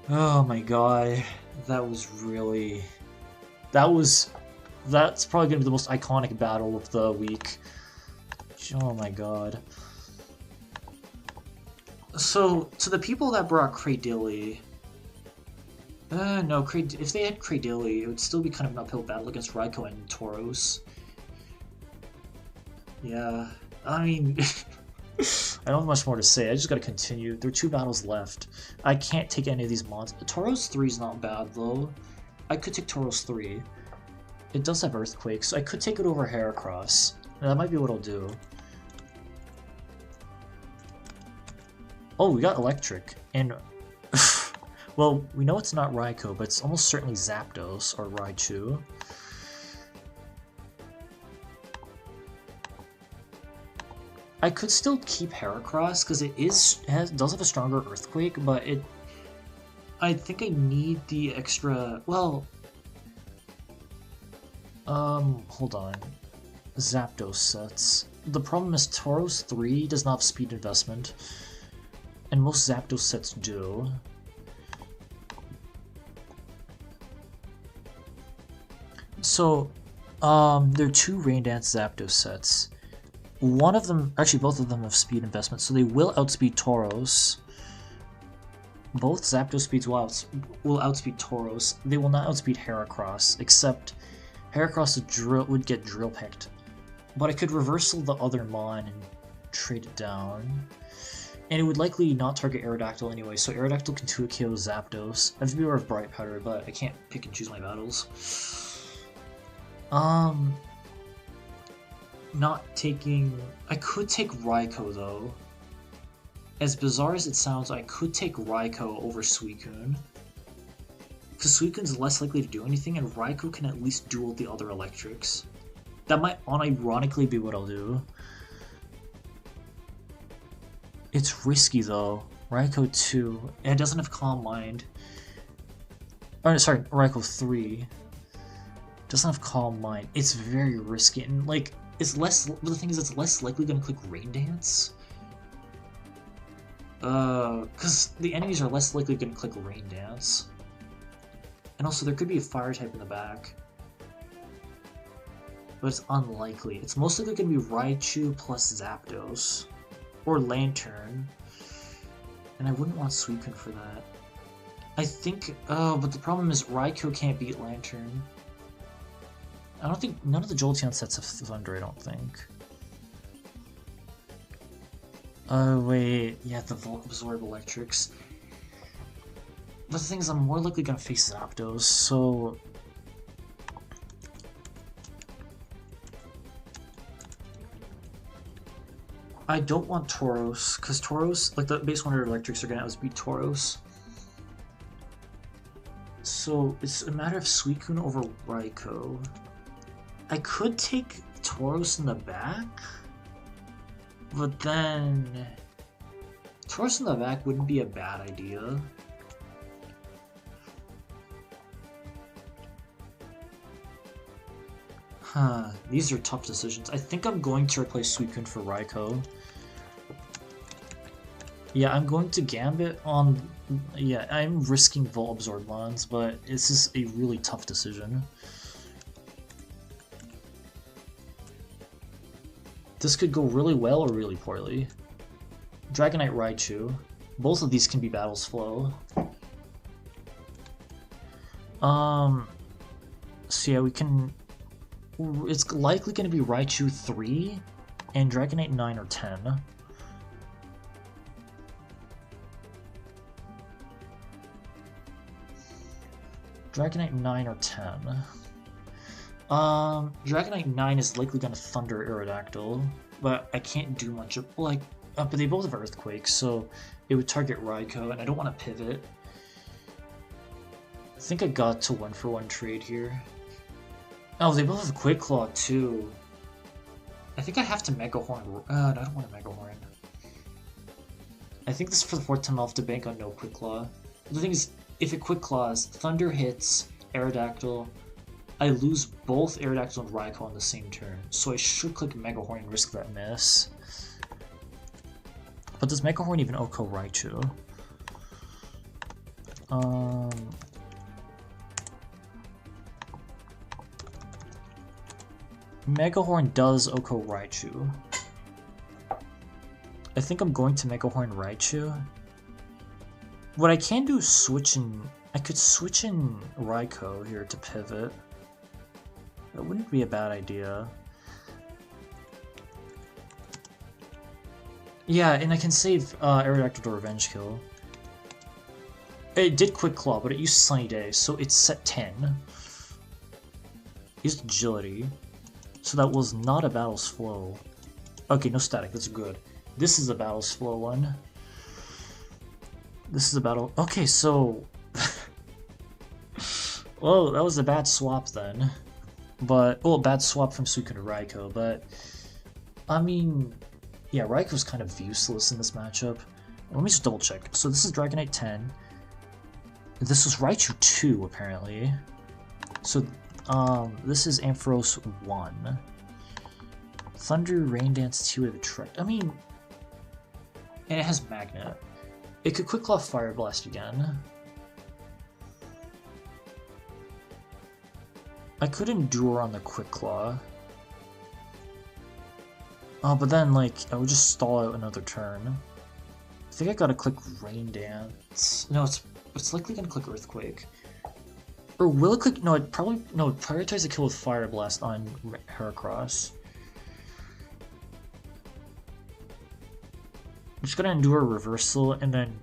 Oh my god. That was really... That's probably gonna be the most iconic battle of the week. Oh my god. So, to the people that brought Cradily... no, if they had Cradily, it would still be kind of an uphill battle against Raikou and Tauros. Yeah, I mean... I don't have much more to say, I just gotta continue. There are 2 battles left. I can't take any of these mons. Tauros 3 is not bad, though. I could take Tauros 3. It does have Earthquake, so I could take it over Heracross. That might be what I'll do. Oh, we got Electric, and... well, we know it's not Raikou, but it's almost certainly Zapdos, or Raichu. I could still keep Heracross, because it does have a stronger Earthquake, but I think I need the extra... Well... hold on. Zapdos sets. The problem is Tauros 3 does not have speed investment, and most Zapdos sets do. So, there are 2 Rain Dance Zapdos sets. One of them, actually both of them have speed investment, so they will outspeed Tauros. Both Zapdos speeds will outspeed Tauros. They will not outspeed Heracross, except Heracross would get Drill Pecked. But I could reversal the other Mon and trade it down. And it would likely not target Aerodactyl anyway, so Aerodactyl can 2-KO Zapdos. I have to be aware of Bright Powder, but I can't pick and choose my battles. Not taking... I could take Raikou, though. As bizarre as it sounds, I could take Raikou over Suicune. Because Suicune's less likely to do anything, and Raikou can at least duel the other electrics. That might unironically be what I'll do. It's risky, though. Raikou 2. And it doesn't have Calm Mind. Oh, sorry, Raikou 3. Doesn't have Calm Mind. It's very risky, and, like, it's less... The thing is, it's less likely gonna click Rain Dance. Because the enemies are less likely gonna click Rain Dance. And also, there could be a Fire type in the back. But it's unlikely. It's most likely gonna be Raichu plus Zapdos. Or Lantern. And I wouldn't want Suicune for that. I think... but the problem is Raikou can't beat Lantern. I don't think... None of the Jolteon sets have Thunder, I don't think. Oh, wait. Yeah, the Absorb Electrics. But the thing is, I'm more likely gonna face Zapdos, so... I don't want Tauros, because Tauros, like the base 100 electrics are gonna outspeed Tauros. So it's a matter of Suicune over Raikou. I could take Tauros in the back, but then Tauros in the back wouldn't be a bad idea. Huh, these are tough decisions. I think I'm going to replace Suicune for Raikou. Yeah, I'm going to Gambit on... Yeah, I'm risking Volt Absorb Mons, but this is a really tough decision. This could go really well or really poorly. Dragonite Raichu. Both of these can be Battle's Flow. So yeah, we can... It's likely going to be Raichu 3 and Dragonite 9 or 10. Dragonite 9 or 10. Dragonite 9 is likely going to Thunder Aerodactyl, but I can't do much of, like, but they both have Earthquake, so it would target Raikou, and I don't want to pivot. I think I got to 1-for-1 trade here. Oh, they both have Quick Claw too. I think I have to Mega Horn. No, I don't want to Mega Horn. I think this is for the 4th time I'll have to bank on no Quick Claw. The thing is, if it Quick Claws, Thunder hits Aerodactyl, I lose both Aerodactyl and Raikou on the same turn, so I should click Mega Horn and risk that miss. But does Mega Horn even OHKO Raichu? Mega Horn does OHKO Raichu. I think I'm going to Mega Horn Raichu. What I can do is switch in... I could switch in Raikou here to pivot. That wouldn't be a bad idea. Yeah, and I can save Aerodactyl to Revenge Kill. It did Quick Claw, but it used Sunny Day, so it's set 10. Used Agility, so that was not a Battle's Flow. Okay, no static, that's good. This is a Battle's Flow one. This is a battle... Okay, so... Well, that was a bad swap then. But... Well, bad swap from Suicune to Raikou, but... I mean... Yeah, Raikou's kind of useless in this matchup. Let me just double check. So this is Dragonite 10. This was Raichu 2, apparently. So, this is Ampharos 1. Thunder, Rain Dance, T-Wave, Attract. I mean... And it has Magnet. It could Quick Claw Fire Blast again. I could Endure on the Quick Claw. Oh, but then, like, I would just stall out another turn. I think I gotta click Rain Dance. No, it's likely gonna click Earthquake. Or will it click... No, it probably... No, prioritize the kill with Fire Blast on Heracross. I'm just gonna Endure Reversal, and then...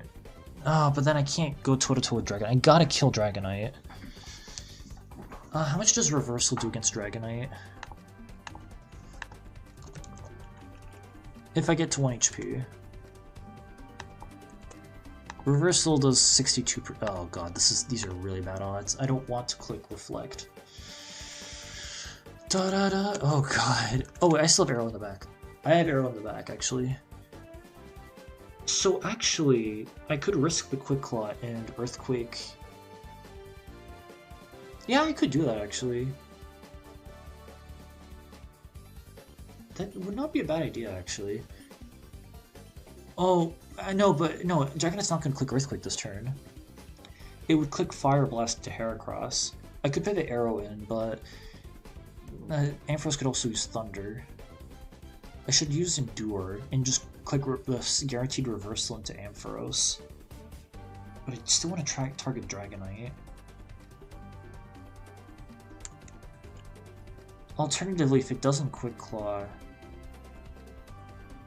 Oh, but then I can't go toe-to-toe with Dragonite. I gotta kill Dragonite. How much does Reversal do against Dragonite? If I get to 1 HP. Reversal does 62 per... Oh god, these are really bad odds. I don't want to click Reflect. Da-da-da. Oh god. Oh wait, I still have Arrow in the back. I have Arrow in the back, actually. So actually, I could risk the Quick Claw and Earthquake. Yeah, I could do that, actually. That would not be a bad idea, actually. Oh, I know, but no, Dragonite's not going to click Earthquake this turn. It would click Fire Blast to Heracross. I could pivot Arrow in, but Ampharos could also use Thunder. I should use Endure and just click the guaranteed reversal into Ampharos. But I still want to target Dragonite. Alternatively, if it doesn't Quick Claw...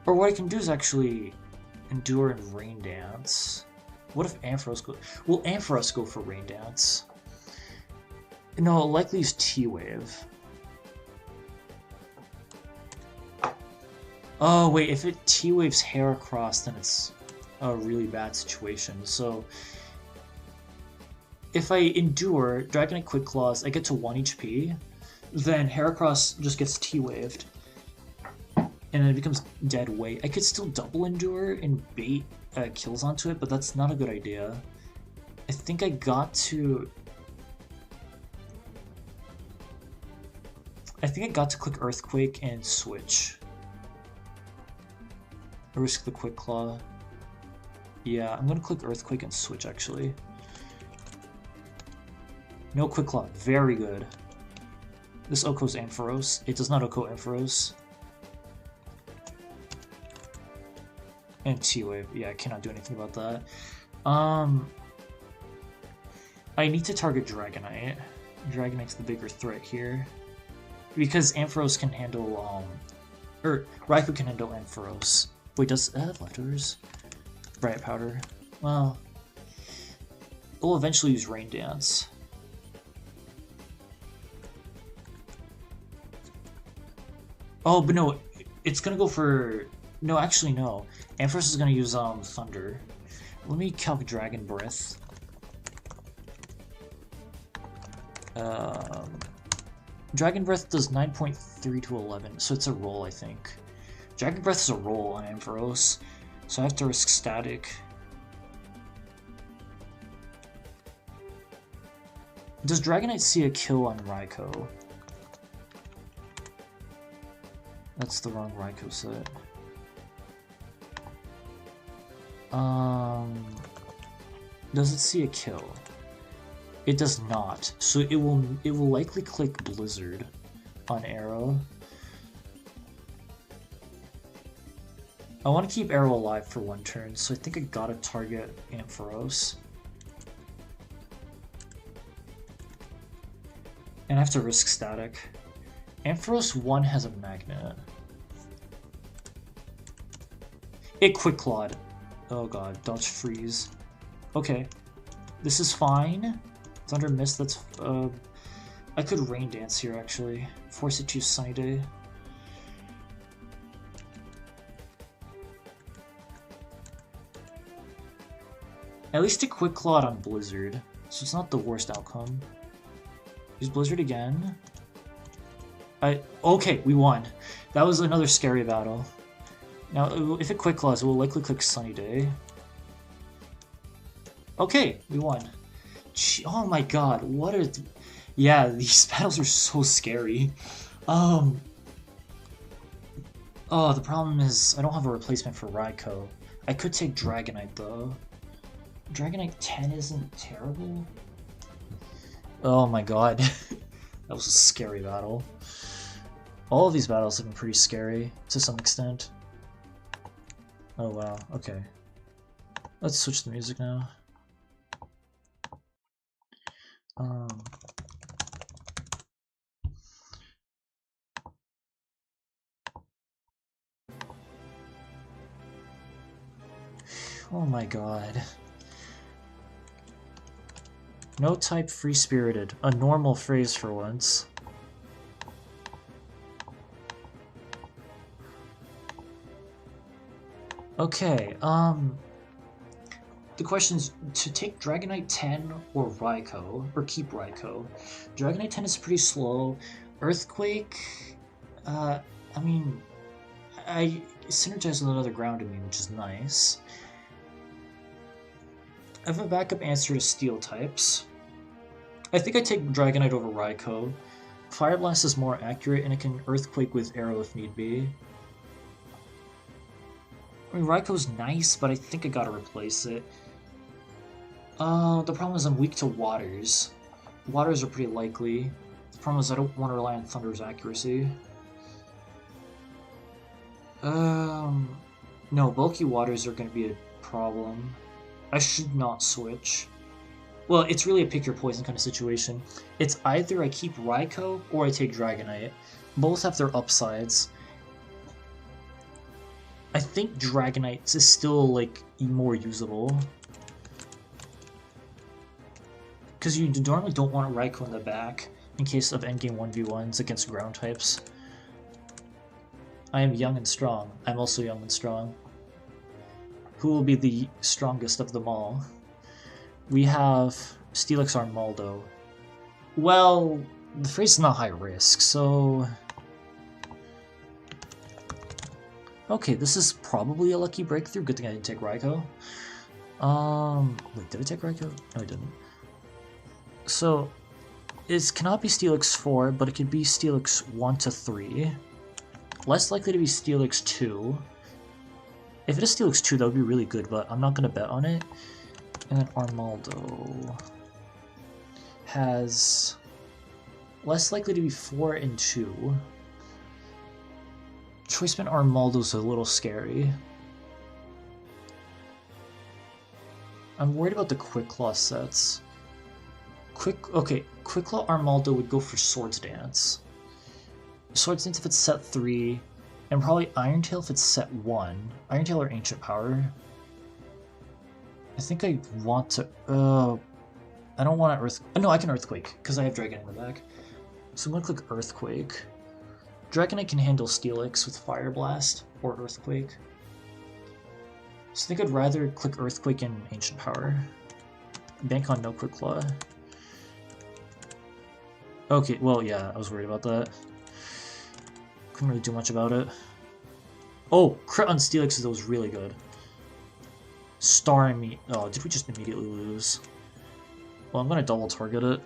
Or what I can do is actually Endure and Rain Dance. What if Ampharos go... Will Ampharos go for Rain Dance? No, it'll likely use T-Wave. Oh wait, if it T-Waves Heracross, then it's a really bad situation. So if I Endure, Dragonite Quick Claws, I get to 1 HP, then Heracross just gets T-Waved. And then it becomes dead weight. I could still double Endure and bait kills onto it, but that's not a good idea. I think I got to... click Earthquake and switch. Risk the Quick Claw. Yeah, I'm gonna click Earthquake and switch, actually. No Quick Claw. Very good. This OHKO's Ampharos. It does not OHKO Ampharos. And T-Wave. Yeah, I cannot do anything about that. I need to target Dragonite. Dragonite's the bigger threat here. Because Ampharos can handle, or Raikou can handle Ampharos. Wait, does it have leftovers? Riot Powder. Well, we'll eventually use Rain Dance. Oh, but no, it's gonna go for... No, actually, no. Ampharos is gonna use Thunder. Let me calc Dragon Breath. Dragon Breath does 9.3 to 11, so it's a roll, I think. Dragon Breath is a roll on Ampharos. So I have to risk static. Does Dragonite see a kill on Raikou? That's the wrong Raikou set. Does it see a kill? It does not. So it will likely click Blizzard on Arrow. I want to keep Arrow alive for one turn, so I think I gotta target Ampharos. And I have to risk static. Ampharos 1 has a magnet. It quick clawed. Oh god, dodge freeze. Okay. This is fine. Thunder Mist, that's I could Rain Dance here actually. Force it to Sunny Day. At least it quick clawed on Blizzard, so it's not the worst outcome. Use Blizzard again. Okay, we won. That was another scary battle. Now, if it quick claws, it will likely click Sunny Day. Okay, we won. Oh my god, what are... Yeah, these battles are so scary. Oh, the problem is I don't have a replacement for Raikou. I could take Dragonite, though. Dragonite 10 isn't terrible. Oh my god. That was a scary battle. All of these battles have been pretty scary, to some extent. Oh wow, okay. Let's switch the music now. Oh my god. No type free-spirited. A normal phrase for once. Okay, the question is to take Dragonite 10 or Raikou, or keep Raikou. Dragonite 10 is pretty slow. Earthquake, I mean, I synergize with another ground immune, which is nice. I have a backup answer to Steel types. I think I take Dragonite over Raikou. Fire Blast is more accurate, and it can Earthquake with Arrow if need be. I mean, Raikou's nice, but I think I gotta replace it. The problem is I'm weak to Waters. Waters are pretty likely. The problem is I don't want to rely on Thunder's accuracy. No, bulky Waters are gonna be a problem. I should not switch. Well, it's really a pick your poison kind of situation. It's either I keep Raikou or I take Dragonite. Both have their upsides. I think Dragonite is still, like, more usable. Because you normally don't want Raikou in the back in case of endgame 1v1s against ground types. I am young and strong. I'm also young and strong. Who will be the strongest of them all? We have Steelix Armaldo. Well, the phrase is not high risk, so... Okay, this is probably a lucky breakthrough. Good thing I didn't take Raikou. Wait, did I take Raikou? No, I didn't. So, it cannot be Steelix 4, but it could be Steelix 1 to 3. Less likely to be Steelix 2. If it is Steelix 2, that would be really good, but I'm not going to bet on it. And then Armaldo has less likely to be 4 and 2. Choice Band Armaldo's a little scary. I'm worried about the Quick Claw sets. Quick Claw Armaldo would go for Swords Dance. Swords Dance if it's set 3, and probably Iron Tail if it's set 1. Iron Tail or Ancient Power. I think I want to... I don't want to Earth... no, I can Earthquake, because I have Dragon in the back. So I'm going to click Earthquake. Dragonite can handle Steelix with Fire Blast or Earthquake. So I think I'd rather click Earthquake and Ancient Power. Bank on no Quick Claw. Okay, well, yeah, I was worried about that. Couldn't really do much about it. Oh, crit on Steelix, that was really good. Starmie. Oh, did we just immediately lose? Well, I'm gonna double target it.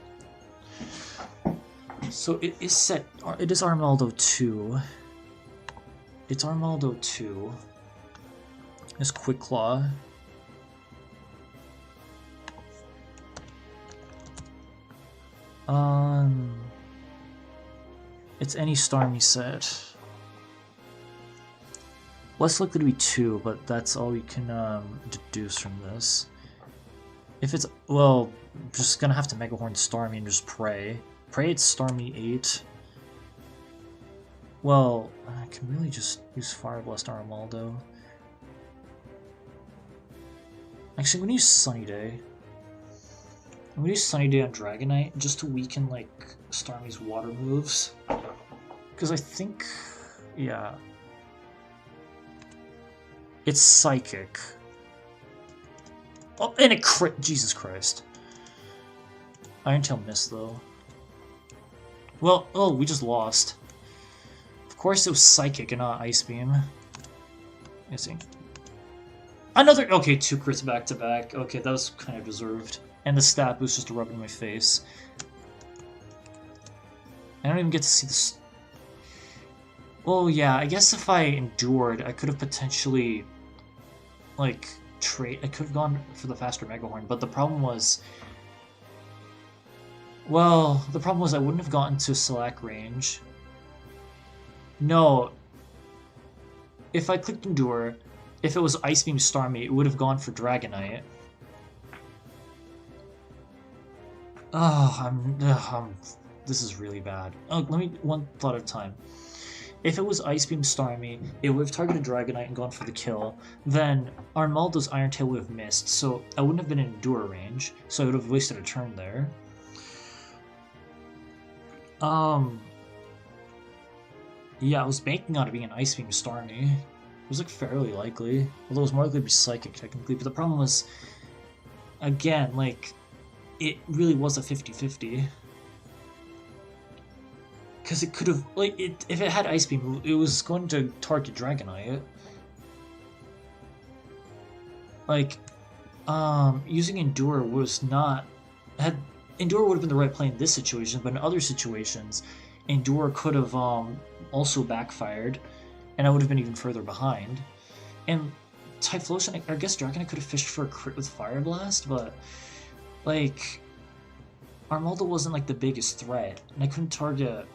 So it is set. It is Armaldo 2. It's Armaldo 2. It's Quick Claw. It's any Starmie set. Less likely to be 2, but that's all we can deduce from this. If it's, well, I'm just gonna have to Mega Horn Starmie and just pray. Pray it's Starmie 8. Well, I can really just use Fire Blast Armaldo. Actually, I'm gonna use Sunny Day. I'm gonna use Sunny Day on Dragonite just to weaken, like, Starmie's water moves. Because I think, yeah. It's Psychic. Oh, and it crit! Jesus Christ. Iron Tail missed, though. Well, oh, we just lost. Of course it was Psychic and not Ice Beam. Missing. Another! Okay, 2 crits back to back. Okay, that was kind of deserved. And the stat boost just rubbed in my face. I don't even get to see this. Well, yeah, I guess if I endured, I could have potentially, like, I could have gone for the faster Mega Horn, but the problem was, well, the problem was I wouldn't have gotten to Slack range. No. If I clicked Endure, if it was Ice Beam Starmie, it would have gone for Dragonite. Oh, this is really bad. Oh, let me, one thought at a time. If it was Ice Beam Starmie, it would have targeted Dragonite and gone for the kill. Then Armaldo's Iron Tail would have missed, so I wouldn't have been in Endure range, so I would have wasted a turn there. Yeah, I was banking on it being an Ice Beam Starmie. It was like fairly likely, although it was more likely to be Psychic technically, but the problem was, again, like, it really was a 50-50. Because it could have, like, if it had Ice Beam, it was going to target Dragonite. Like, using Endure was not, Endure would have been the right play in this situation, but in other situations, Endure could have also backfired, and I would have been even further behind. And Typhlosion, I guess Dragonite could have fished for a crit with Fire Blast, but, like, Armaldo wasn't, like, the biggest threat, and I couldn't target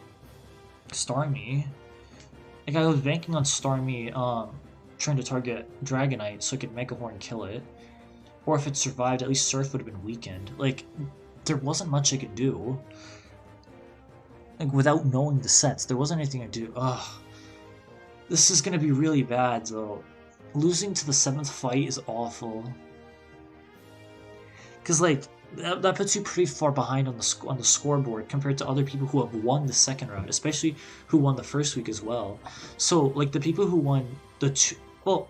Starmie. Like, I was banking on Starmie trying to target Dragonite so I could Mega Horn kill it. Or if it survived, at least Surf would have been weakened. Like, there wasn't much I could do. Like, without knowing the sets, there wasn't anything I could do. Ugh. This is gonna be really bad, though. Losing to the 7th fight is awful. Because, like, that puts you pretty far behind on the scoreboard compared to other people who have won the second round, especially who won the first week as well. So, like, the people who won well,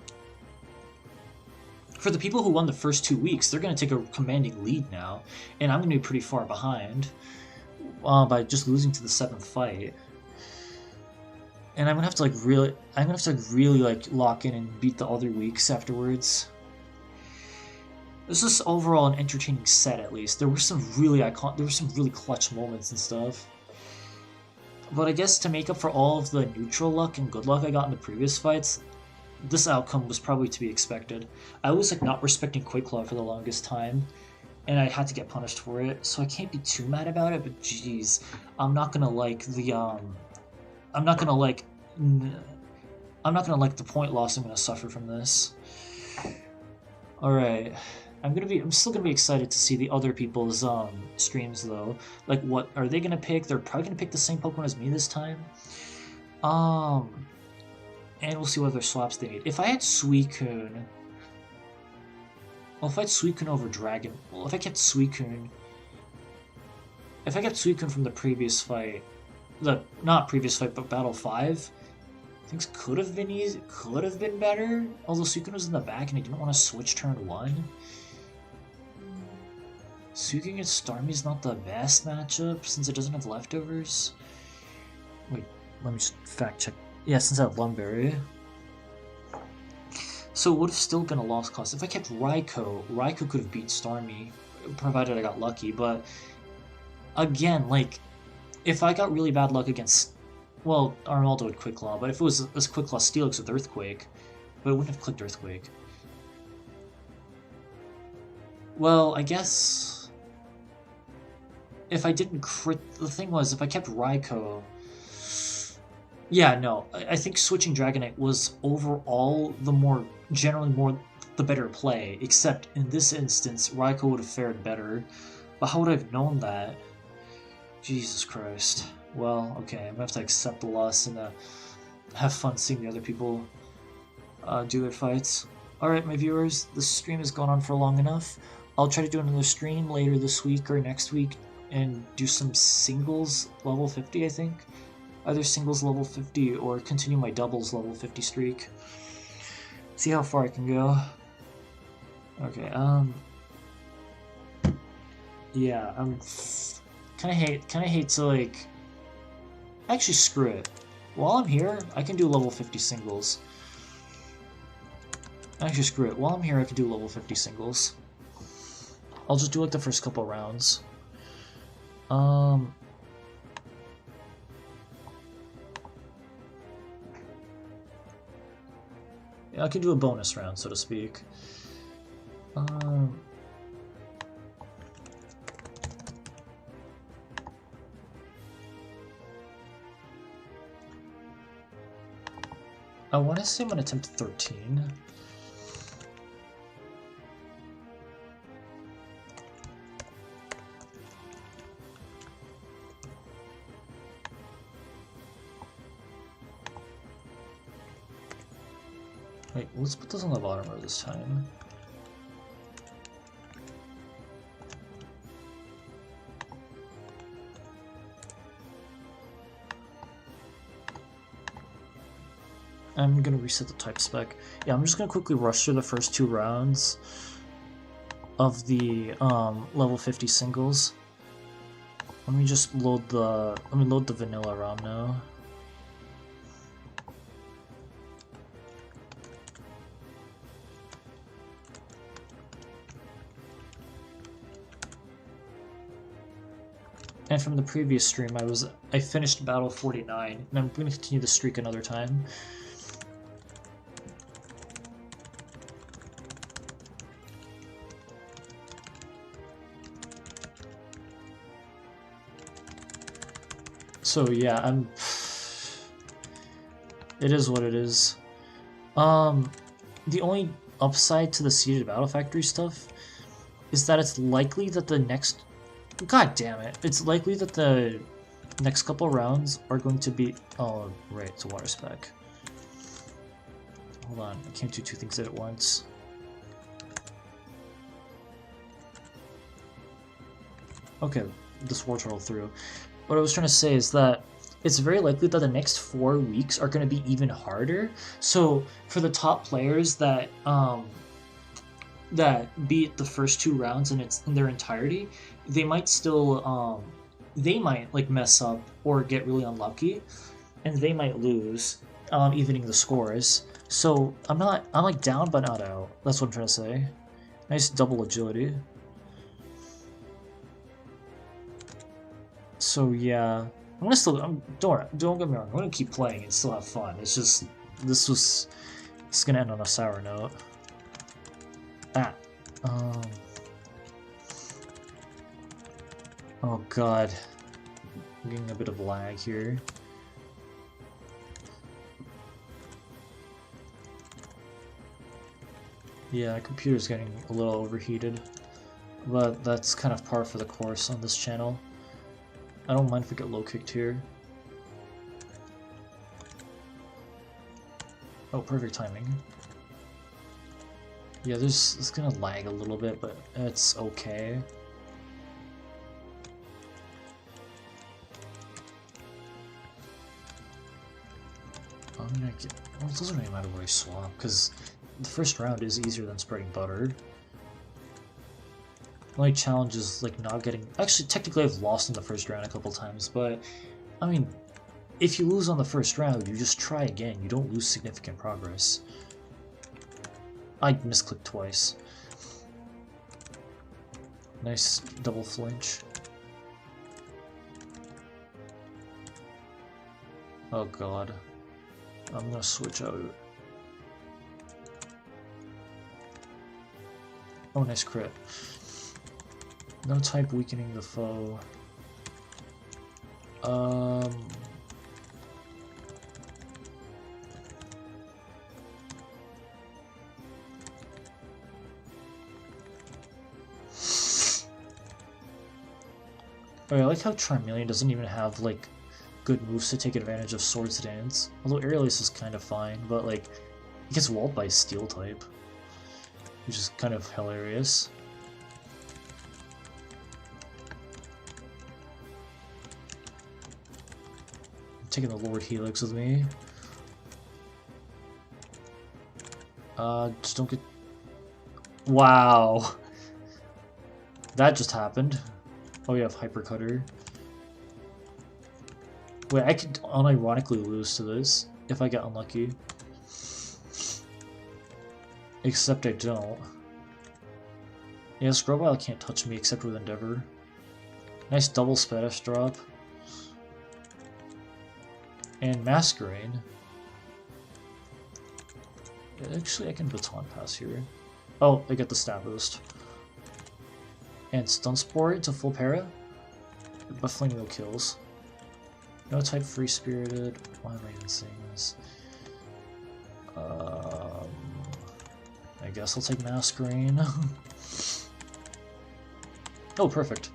for the people who won the first 2 weeks, they're going to take a commanding lead now, and I'm going to be pretty far behind by just losing to the 7th fight. And I'm going to have to really like lock in and beat the other weeks afterwards. This is overall an entertaining set, at least. There were some really clutch moments and stuff. But I guess to make up for all of the neutral luck and good luck I got in the previous fights, this outcome was probably to be expected. I was, like, not respecting Quick Claw for the longest time, and I had to get punished for it, so I can't be too mad about it, but jeez, I'm not gonna like the point loss I'm gonna suffer from this. Alright. I'm still gonna be excited to see the other people's streams though. Like, what are they gonna pick? They're probably gonna pick the same Pokemon as me this time. And we'll see what other swaps they need. If I had Suicune, well, if I had Suicune over Dragon, well, if I kept Suicune from the previous fight, not previous fight, but Battle 5, things could have been better. Although Suicune was in the back and I didn't want to switch turn 1. Suicune against Starmie is not the best matchup since it doesn't have leftovers. Wait, let me just fact check. Yeah, since I have Lumberry. So it would have still been a lost cause. If I kept Raikou could have beat Starmie, provided I got lucky, but again, like, if I got really bad luck against, well, Arnaldo would Quick Claw, but if it was Quick Claw Steelix with Earthquake, but it wouldn't have clicked Earthquake. Well, I guess if I didn't crit, the thing was, if I kept Raikou, yeah, no, I think switching Dragonite was overall the better play, except in this instance, Raikou would have fared better. But how would I have known that? Jesus Christ. Well, okay, I'm gonna have to accept the loss and have fun seeing the other people do their fights. Alright, my viewers, this stream has gone on for long enough. I'll try to do another stream later this week or next week and do some singles level 50, I think. Either singles level 50 or continue my doubles level 50 streak. See how far I can go. Okay, yeah, I'm kinda hate to, like, actually screw it. While I'm here, I can do level 50 singles. Actually, screw it. While I'm here, I can do level 50 singles. I'll just do, like, the first couple rounds. Yeah, I can do a bonus round, so to speak. I want to say I'm going to attempt 13. Wait, let's put this on the bottom row this time. I'm gonna reset the type spec. Yeah, I'm just gonna quickly rush through the first 2 rounds of the level 50 singles. Let me just load the vanilla round now. And from the previous stream, I finished battle 49, and I'm going to continue the streak another time. So yeah, it is what it is. The only upside to the Seeded Battle Factory stuff is that it's likely that the next... God damn it. It's likely that the next couple rounds are going to be... Oh, right, it's a water spec. Hold on, I can't do 2 things at once. Okay, this war turtle through. What I was trying to say is that it's very likely that the next 4 weeks are going to be even harder. So for the top players that beat the first 2 rounds in their entirety, they might still like mess up or get really unlucky, and they might lose, evening the scores. So I'm like down but not out. That's what I'm trying to say. Nice double agility. So yeah, I'm gonna still. Don't get me wrong. I'm gonna keep playing and still have fun. It's just it's gonna end on a sour note. Oh god, I'm getting a bit of lag here. Yeah, computer's getting a little overheated, but that's kind of par for the course on this channel. I don't mind if I get low kicked here. Oh, perfect timing. Yeah, it's gonna lag a little bit, but it's okay. I'm gonna get... Well, it doesn't really matter where I swap, because the first round is easier than spreading butter. The only challenge is like not getting... Actually, technically I've lost in the first round a couple times, but I mean, if you lose on the first round, you just try again. You don't lose significant progress. I misclicked twice. Nice double flinch. Oh god. I'm gonna switch out. Oh, nice crit. No type weakening the foe. Oh, I like how Charmeleon doesn't even have, like, good moves to take advantage of Swords Dance. Although Aerialus is kind of fine, but, like, he gets walled by Steel type, which is kind of hilarious. I'm taking the Lord Helix with me. Just don't get... Wow! That just happened. Oh, you have Hypercutter. Wait, I could unironically lose to this if I get unlucky. Except I don't. Yeah, Scrobile can't touch me except with Endeavor. Nice double Spanish drop. And Masquerain. Actually, I can Baton Pass here. Oh, I get the stab boost. And Stun Spore to full para, but Flaming Wheel kills. No type Free Spirited. Why am I even saying this? I guess I'll take Masquerain. Oh, perfect.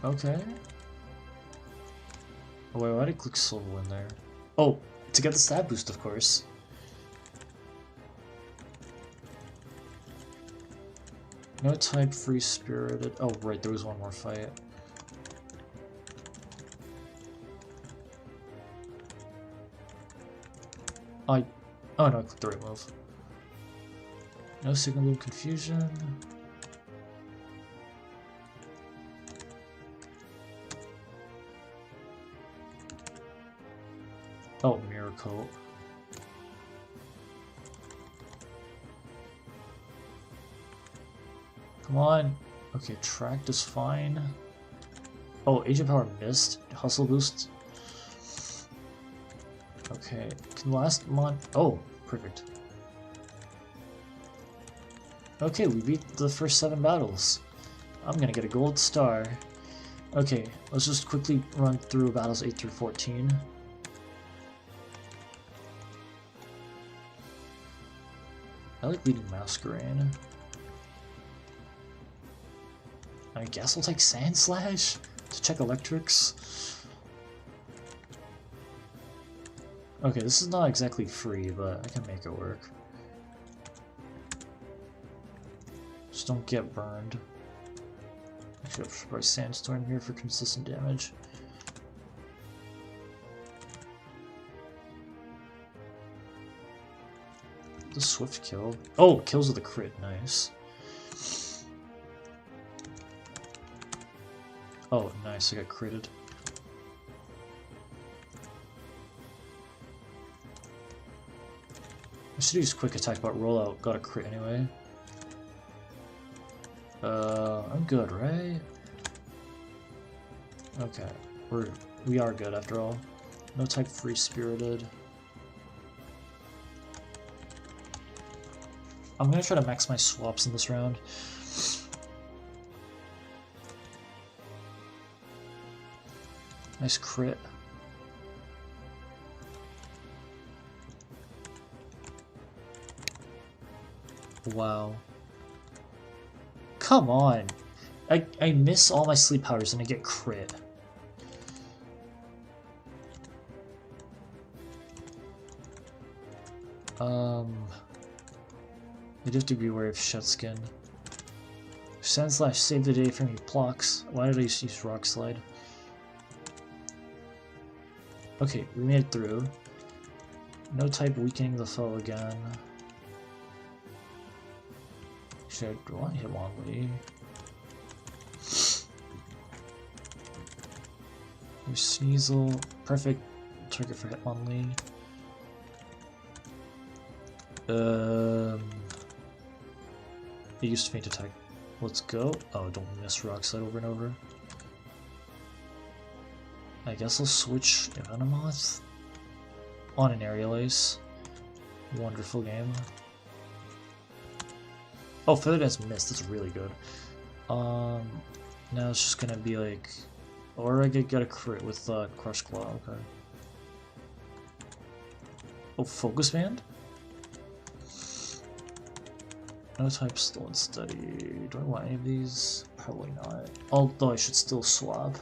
Okay. Oh, wait, why did I click Silver in there? Oh, to get the stab boost, of course. No type Free Spirited. Oh, right, there was one more fight. Oh no, I clicked the right move. No Signal Boom Confusion. Oh, Mirror Coat. Come on. Okay, Tract is fine. Oh, Agent Power missed. Hustle Boost. Okay, can last month. Oh, perfect. Okay, we beat the first 7 battles. I'm gonna get a gold star. Okay, let's just quickly run through battles 8 through 14. I like leading Masquerain. I guess I'll take Sand Slash to check electrics. Okay, this is not exactly free, but I can make it work. Just don't get burned. Actually, I should probably Sandstorm here for consistent damage. The Swift kill. Oh, kills with a crit, nice. Oh, nice, I got critted. I should use Quick Attack, but Rollout got a crit anyway. I'm good, right? Okay, we are good after all. No type Free Spirited. I'm gonna try to max my swaps in this round. Nice crit. Wow. Come on! I miss all my sleep powers and I get crit. You have to be aware of Shutskin. Sand Slash save the day from me blocks. Why did I use Rock Slide? Okay, we made it through. No type weakening the foe again. Actually, I want to hit Hitmonlee. Sneasel, perfect target for Hitmonlee. It used Faint Attack. Let's go. Oh, don't miss Rock Slide over and over. I guess I'll switch Venomoth on an Aerial Ace. Wonderful game. Oh, Feather Dance missed. That's really good. Now it's just gonna be like, or I get a crit with Crush Claw. Okay. Oh, Focus Band. No type still unsteady. Do I want any of these? Probably not. Although I should still swap.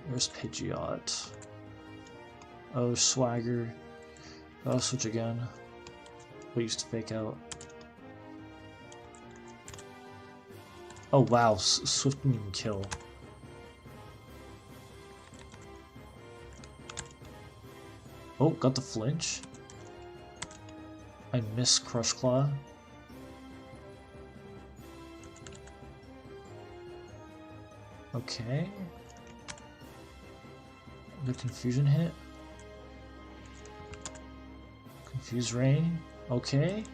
There's Pidgeot. Oh, Swagger. I'll switch again. We used to fake out. Oh wow, Swift didn't even kill. Oh, got the flinch. I miss Crush Claw. Okay. The Confusion hit. Confuse Rain. Okay.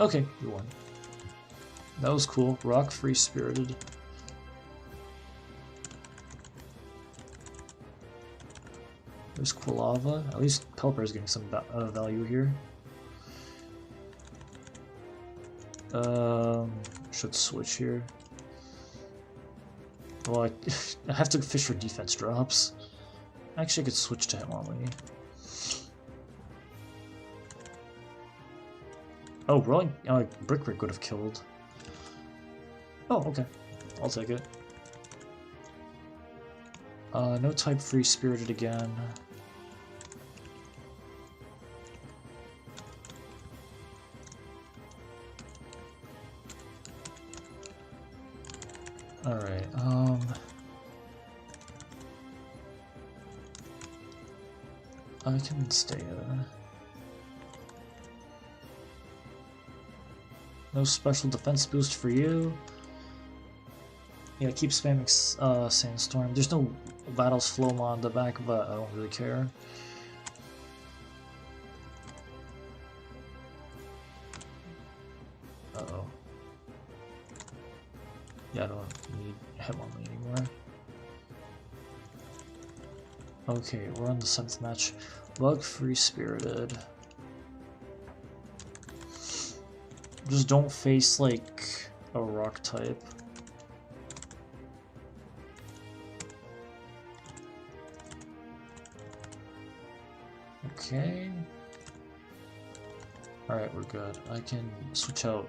Okay, we won. That was cool. Rock Free Spirited. There's Quilava. At least Pelipper is getting some value here. Should switch here. Well, I have to fish for defense drops. Actually, I could switch to Hitmonlee. Oh, rolling Brick Break would have killed. Oh, okay. I'll take it. No type Free Spirited again. Alright, I can stay there. No special defense boost for you. Yeah, keep spamming Sandstorm. There's no Battles Floma on the back, but I don't really care. Uh-oh. Yeah, I don't need Hitmonlee anymore. Okay, we're on the 7th match. Bug Free Spirited. Just don't face like a rock type. Okay. Alright, we're good. I can switch out.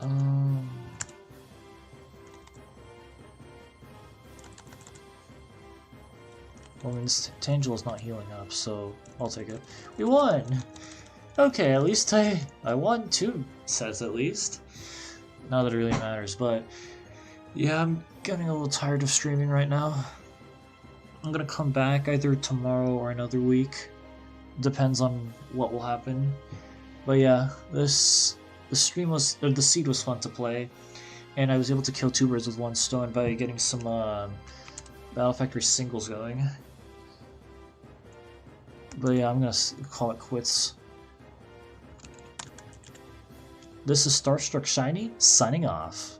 Well, I mean, this Tangela's not healing up, so I'll take it. We won! Okay, at least I won 2 sets at least. Not that it really matters, but yeah, I'm getting a little tired of streaming right now. I'm gonna come back either tomorrow or another week. Depends on what will happen. But yeah, the seed was fun to play, and I was able to kill 2 birds with 1 stone by getting some Battle Factory singles going. But yeah, I'm gonna call it quits. This is Starstruck Shiny, signing off.